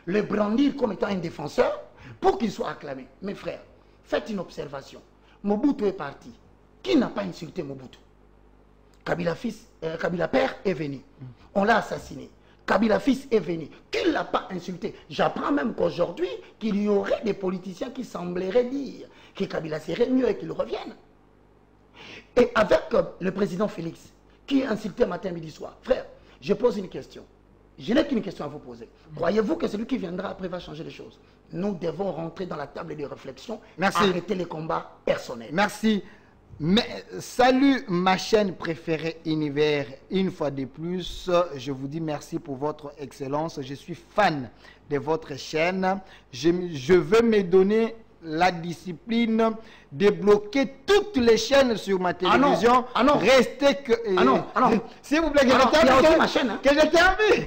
le brandir comme étant un défenseur pour qu'il soit acclamé. Mes frères, faites une observation. Mobutu est parti. Qui n'a pas insulté Mobutu? Kabila père est venu. On l'a assassiné. Kabila fils est venu. Qui ne l'a pas insulté? J'apprends même qu'aujourd'hui, qu'il y aurait des politiciens qui sembleraient dire que Kabila serait mieux et qu'il revienne. Et avec le président Félix, qui est insulté matin, midi, soir. Frère, je pose une question. Je n'ai qu'une question à vous poser. Croyez-vous que celui qui viendra après va changer les choses? Nous devons rentrer dans la table de réflexion. Merci. Arrêter les combats personnels. Merci. Mais, salut ma chaîne préférée Univers. Une fois de plus, je vous dis merci pour votre excellence. Je suis fan de votre chaîne. Je veux me donner la discipline de bloquer toutes les chaînes sur ma télévision. Ah non. Restez que... Ah non. S'il vous plaît, que Il y a aussi ma chaîne. Que je termine.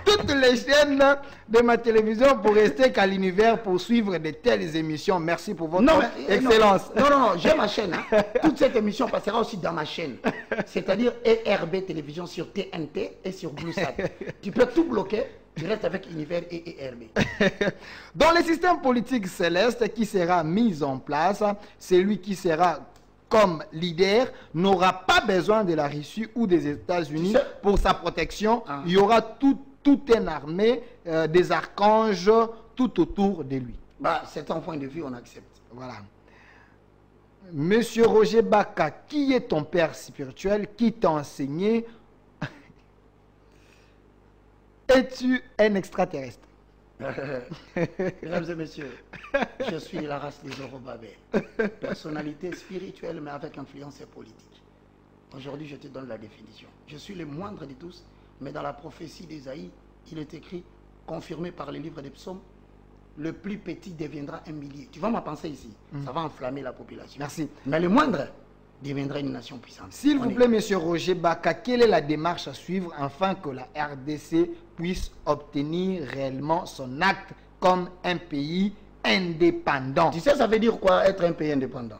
Toutes les chaînes de ma télévision pour rester qu'à l'univers pour suivre de telles émissions. Merci pour votre excellence. Non, j'ai ma chaîne. Hein. Toute cette émission passera aussi dans ma chaîne. C'est-à-dire ERB Télévision sur TNT et sur BlueSat. Tu peux tout bloquer. Tu restes avec Univers et ERB. Dans le système politique céleste qui sera mis en place, celui qui sera comme leader n'aura pas besoin de la Russie ou des États-Unis pour sa protection. Il y aura toute une armée, des archanges tout autour de lui. Bah, c'est un point de vue, on accepte. Voilà. Monsieur Roger Baka, qui est ton père spirituel? Qui t'a enseigné? Es-tu un extraterrestre? Mesdames et messieurs, je suis la race des Zorobabel. Personnalité spirituelle, mais avec influence politique. Aujourd'hui, je te donne la définition. Je suis le moindre de tous, mais dans la prophétie d'Ésaïe, il est écrit, confirmé par les livres des psaumes, le plus petit deviendra un millier. Tu vois ma pensée ici? Ça va enflammer la population. Merci. Mais le moindre deviendra une nation puissante. S'il vous plaît, monsieur Roger Baka, quelle est la démarche à suivre afin que la RDC puisse obtenir réellement son acte comme un pays indépendant? Tu sais, ça veut dire quoi, être un pays indépendant?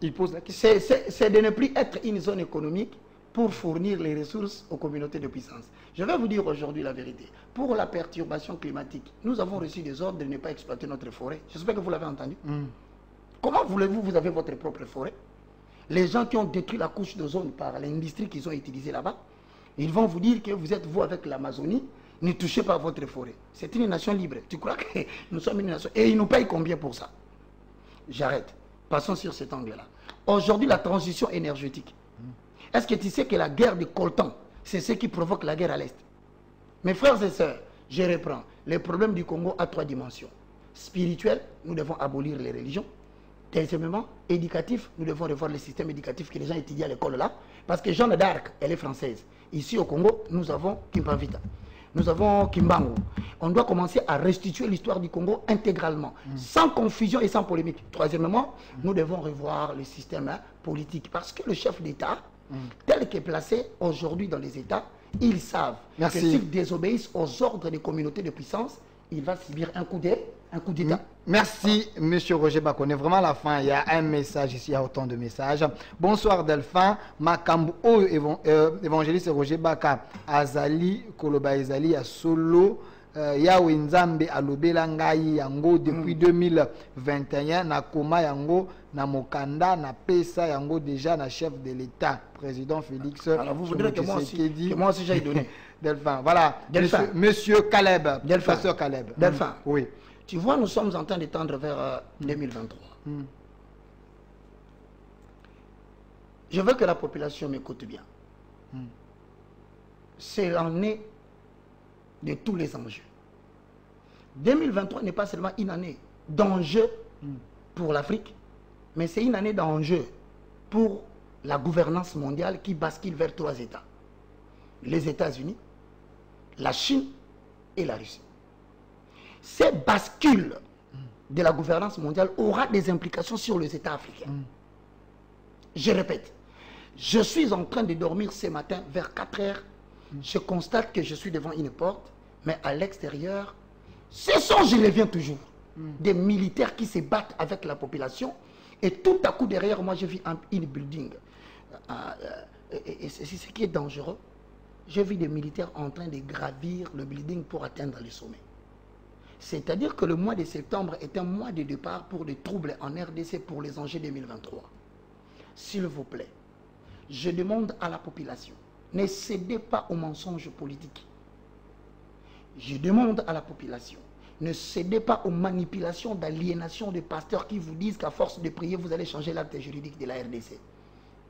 Il pose la question. C'est de ne plus être une zone économique pour fournir les ressources aux communautés de puissance. Je vais vous dire aujourd'hui la vérité. Pour la perturbation climatique, nous avons reçu des ordres de ne pas exploiter notre forêt. J'espère que vous l'avez entendu. Comment voulez-vous, vous avez votre propre forêt? Les gens qui ont détruit la couche d'ozone par l'industrie qu'ils ont utilisée là-bas, ils vont vous dire que vous êtes, vous, avec l'Amazonie, ne touchez pas votre forêt. C'est une nation libre. Tu crois que nous sommes une nation? Et ils nous payent combien pour ça? J'arrête. Passons sur cet angle-là. Aujourd'hui, la transition énergétique. Est-ce que tu sais que la guerre de coltan, c'est ce qui provoque la guerre à l'Est? Mes frères et sœurs, je reprends. Le problème du Congo a 3 dimensions. Spirituel, nous devons abolir les religions. Deuxièmement, éducatif, nous devons revoir le système éducatif que les gens étudient à l'école là. Parce que Jeanne d'Arc, elle est française. Ici au Congo, nous avons Kimpavita. Nous avons Kimbangu. On doit commencer à restituer l'histoire du Congo intégralement, sans confusion et sans polémique. Troisièmement, nous devons revoir le système politique. Parce que le chef d'État, tel qu'est placé aujourd'hui dans les États, ils savent que s'ils désobéissent aux ordres des communautés de puissance, il va subir un coup d'État. Merci, Monsieur Roger Bakone. Vraiment, à la fin, il y a un message ici, il y a autant de messages. Bonsoir, Delphin. Makambu, évangéliste Roger Baka, Azali, Koloba Ezali, à Solo, Yahweh Nzambe, Alobela Ngai, Yango, depuis 2021, Nakoma Yango, Namokanda, Napesa Yango, déjà, na chef de l'État, président Félix. Alors, vous voudrez que moi aussi j'aille donner. Delphin, voilà. Delphin. Monsieur Caleb, Delphin. professeur Caleb. Delphin. Oui. Tu vois, nous sommes en train de tendre vers 2023. Je veux que la population m'écoute bien. C'est l'année de tous les enjeux. 2023 n'est pas seulement une année d'enjeux pour l'Afrique, mais c'est une année d'enjeux pour la gouvernance mondiale qui bascule vers 3 États. Les États-Unis, la Chine et la Russie. Cette bascule de la gouvernance mondiale aura des implications sur les États africains. Je répète, je suis en train de dormir ce matin vers 4 heures. Je constate que je suis devant une porte, mais à l'extérieur, ce sont, je reviens toujours, des militaires qui se battent avec la population. Et tout à coup, derrière moi, je vis une building. Et c'est ce qui est dangereux. J'ai vu des militaires en train de gravir le building pour atteindre le sommet. C'est-à-dire que le mois de septembre est un mois de départ pour des troubles en RDC pour les enjeux 2023. S'il vous plaît, je demande à la population, ne cédez pas aux mensonges politiques. Je demande à la population, ne cédez pas aux manipulations d'aliénation des pasteurs qui vous disent qu'à force de prier, vous allez changer l'acte juridique de la RDC.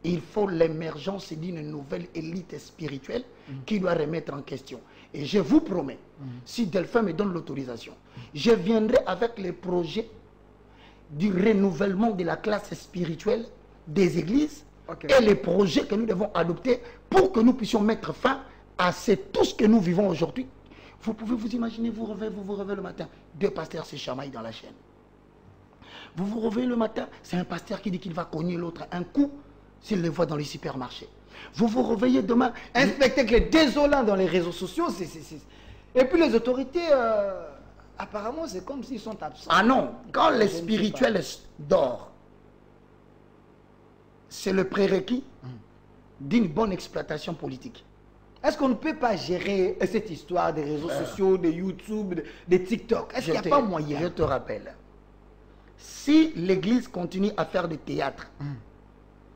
Il faut l'émergence d'une nouvelle élite spirituelle qui doit remettre en question. Et je vous promets, si Delphin me donne l'autorisation, je viendrai avec les projets du renouvellement de la classe spirituelle des églises et les projets que nous devons adopter pour que nous puissions mettre fin à tout ce que nous vivons aujourd'hui. Vous pouvez vous imaginer, vous vous réveillez le matin, 2 pasteurs se chamaillent dans la chaîne. Vous vous réveillez le matin, c'est un pasteur qui dit qu'il va cogner l'autre un coup s'il le voit dans les supermarchés. Vous vous réveillez demain... Un spectacle désolant dans les réseaux sociaux. Et puis les autorités, apparemment, c'est comme s'ils sont absents. Ah non, quand les spirituels dorment, c'est le prérequis d'une bonne exploitation politique. Est-ce qu'on ne peut pas gérer cette histoire des réseaux sociaux, de YouTube, de TikTok? Est-ce qu'il n'y a pas moyen? Je te rappelle, si l'Église continue à faire du théâtre,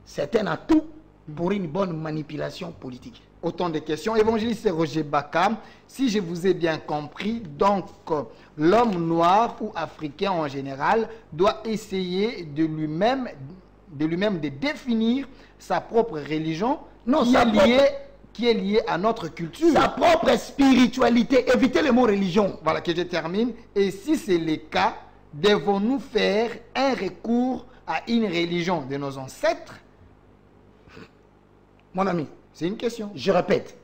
c'est un atout pour une bonne manipulation politique. Autant de questions. Évangéliste Roger Baka, si je vous ai bien compris, donc l'homme noir ou africain en général doit essayer de lui-même de définir sa propre religion qui est liée à notre culture. Sa propre spiritualité. Évitez le mot religion. Voilà que je termine. Et si c'est le cas, devons-nous faire un recours à une religion de nos ancêtres? Mon ami, c'est une question. Je répète,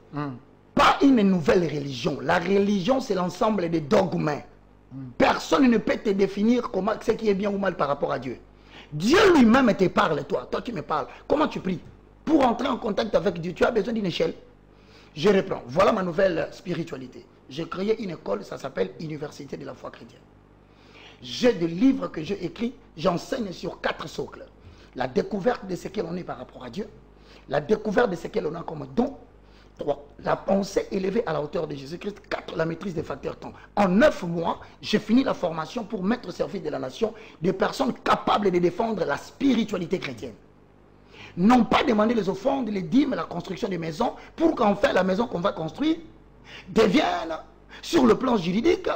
pas une nouvelle religion. La religion, c'est l'ensemble des dogmes. Personne ne peut te définir comment, ce qui est bien ou mal par rapport à Dieu. Dieu lui-même te parle, toi qui me parles. Comment tu pries? Pour entrer en contact avec Dieu, tu as besoin d'une échelle. Je reprends. Voilà ma nouvelle spiritualité. J'ai créé une école, ça s'appelle Université de la foi chrétienne. J'ai des livres que j'ai écrits, j'enseigne sur 4 socles. La découverte de ce que l'on est par rapport à Dieu, la découverte de ce que l'on a comme don. 3. La pensée élevée à la hauteur de Jésus-Christ. 4. La maîtrise des facteurs temps. En 9 mois, j'ai fini la formation pour mettre au service de la nation des personnes capables de défendre la spiritualité chrétienne. Non pas demander les offrandes, les dîmes, la construction des maisons, pour qu'enfin la maison qu'on va construire devienne, sur le plan juridique,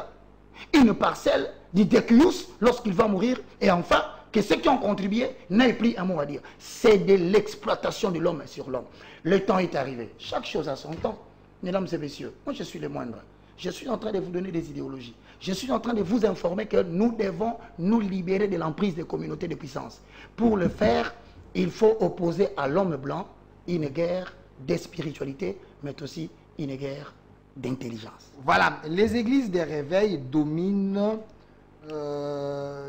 une parcelle du déclus lorsqu'il va mourir. Et enfin, que ceux qui ont contribué n'aient plus un mot à dire. C'est de l'exploitation de l'homme sur l'homme. Le temps est arrivé. Chaque chose a son temps. Mesdames et messieurs, moi je suis le moindre. Je suis en train de vous donner des idéologies. Je suis en train de vous informer que nous devons nous libérer de l'emprise des communautés de puissance. Pour le faire, il faut opposer à l'homme blanc une guerre de spiritualité, mais aussi une guerre d'intelligence. Voilà, les églises des réveils dominent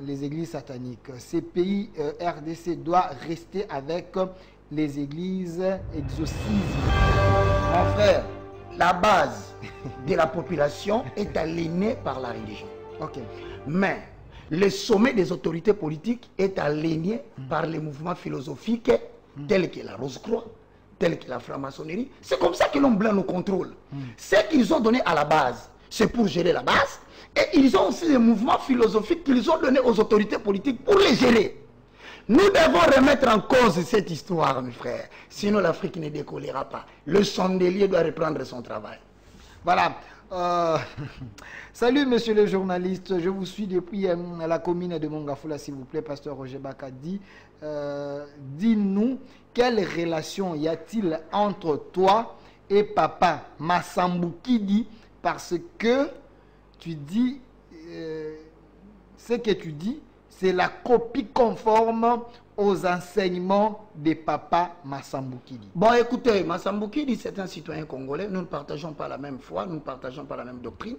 les églises sataniques. Ces pays RDC doivent rester avec les églises exorcismes. Mon frère, la base de la population est aliénée par la religion. Ok. Mais le sommet des autorités politiques est aligné par les mouvements philosophiques tels que la Rose-Croix, tels que la franc-maçonnerie. C'est comme ça que l'homme blanc nous contrôle. Ce qu'ils ont donné à la base, c'est pour gérer la base. Et ils ont aussi des mouvements philosophiques qu'ils ont donnés aux autorités politiques pour les gérer. Nous devons remettre en cause cette histoire, mes frères. Sinon, l'Afrique ne décollera pas. Le chandelier doit reprendre son travail. Voilà. Salut, monsieur le journaliste. Je vous suis depuis la commune de Mongafula, s'il vous plaît. Pasteur Roger Baka dit, dis-nous, quelle relation y a-t-il entre toi et papa Massamboukidi, parce que tu dis, ce que tu dis, c'est la copie conforme aux enseignements de papa Massamboukidi. Bon, écoutez, Massamboukidi, c'est un citoyen congolais. Nous ne partageons pas la même foi, nous ne partageons pas la même doctrine.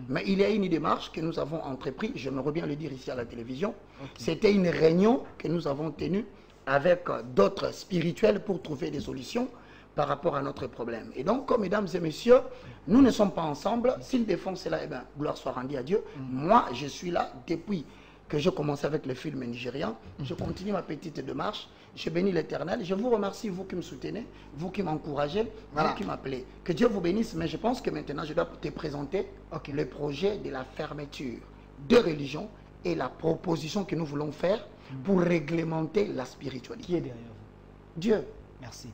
Mais il y a une démarche que nous avons entreprise, j'aimerais bien le dire ici à la télévision. C'était une réunion que nous avons tenue avec d'autres spirituels pour trouver des solutions par rapport à notre problème. Et donc, mesdames et messieurs, nous ne sommes pas ensemble. S'ils défendent cela, eh bien, gloire soit rendue à Dieu. Moi, je suis là depuis que j'ai commencé avec le film nigérian. Je continue ma petite démarche. Je bénis l'Éternel. Je vous remercie, vous qui me soutenez, vous qui m'encouragez, vous qui m'appelez. Que Dieu vous bénisse, mais je pense que maintenant, je dois te présenter le projet de la fermeture de religion et la proposition que nous voulons faire pour réglementer la spiritualité. Qui est derrière vous? Dieu. Merci.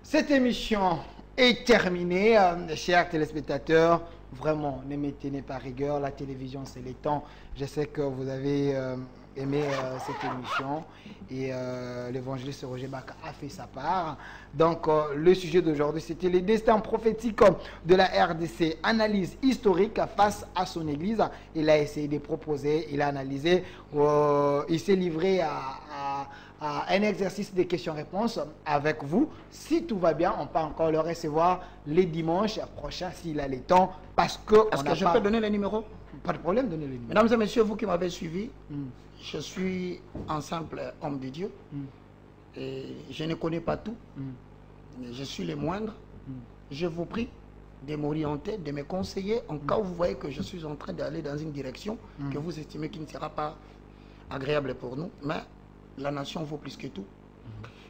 Cette émission est terminée, chers téléspectateurs. Vraiment, ne me tenez pas rigueur. La télévision, c'est les temps. Je sais que vous avez aimé cette émission et l'évangéliste Roger Baka a fait sa part. Donc, le sujet d'aujourd'hui, c'était les destins prophétiques de la RDC. Analyse historique face à son église. Il a essayé de proposer, il a analysé, il s'est livré à un exercice de questions-réponses avec vous. Si tout va bien, on peut encore le recevoir les dimanches prochains s'il a le temps. Parce que est-ce que je peux donner les numéros? Pas de problème, donnez les numéros. Mesdames et messieurs, vous qui m'avez suivi, je suis un simple homme de Dieu. Et je ne connais pas tout. Je suis le moindre. Je vous prie de m'orienter, de me conseiller en cas où vous voyez que je suis en train d'aller dans une direction que vous estimez qui ne sera pas agréable pour nous. Mais la nation vaut plus que tout.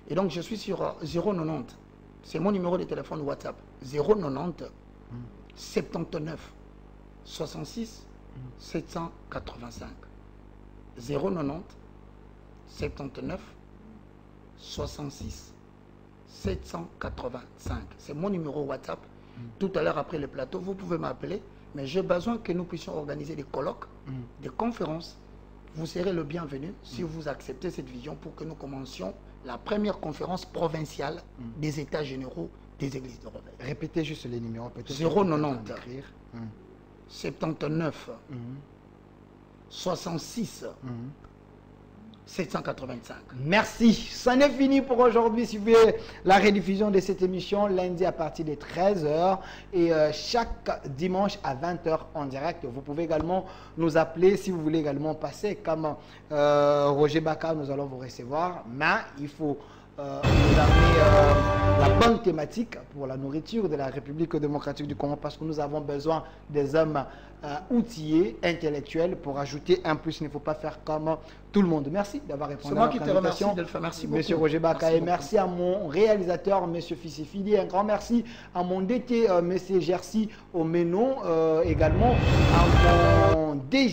Et donc, je suis sur 090. C'est mon numéro de téléphone WhatsApp. 090 79 66 785. 090 79 66 785. C'est mon numéro WhatsApp. Tout à l'heure après le plateau, vous pouvez m'appeler. Mais j'ai besoin que nous puissions organiser des colloques, des conférences. Vous serez le bienvenu si vous acceptez cette vision pour que nous commencions la première conférence provinciale des États généraux des églises de réveil. Répétez juste les numéros. 090 79 66 785. Merci. Ça n'est fini pour aujourd'hui. Suivez la rediffusion de cette émission lundi à partir de 13h et chaque dimanche à 20h en direct. Vous pouvez également nous appeler si vous voulez également passer comme Roger Baka. Nous allons vous recevoir. Mais il faut nous amener la bonne thématique pour la nourriture de la République démocratique du Congo, parce que nous avons besoin des hommes outillés, intellectuels, pour ajouter un plus. Il ne faut pas faire comme tout le monde. Merci d'avoir répondu à notre invitation. C'est moi qui te remercie, Delphin. Merci beaucoup. Monsieur Roger Bakaye, merci à mon réalisateur, Monsieur Fissifidi. Un grand merci à mon DT, Monsieur Jerzy Omeno, également à mon DG.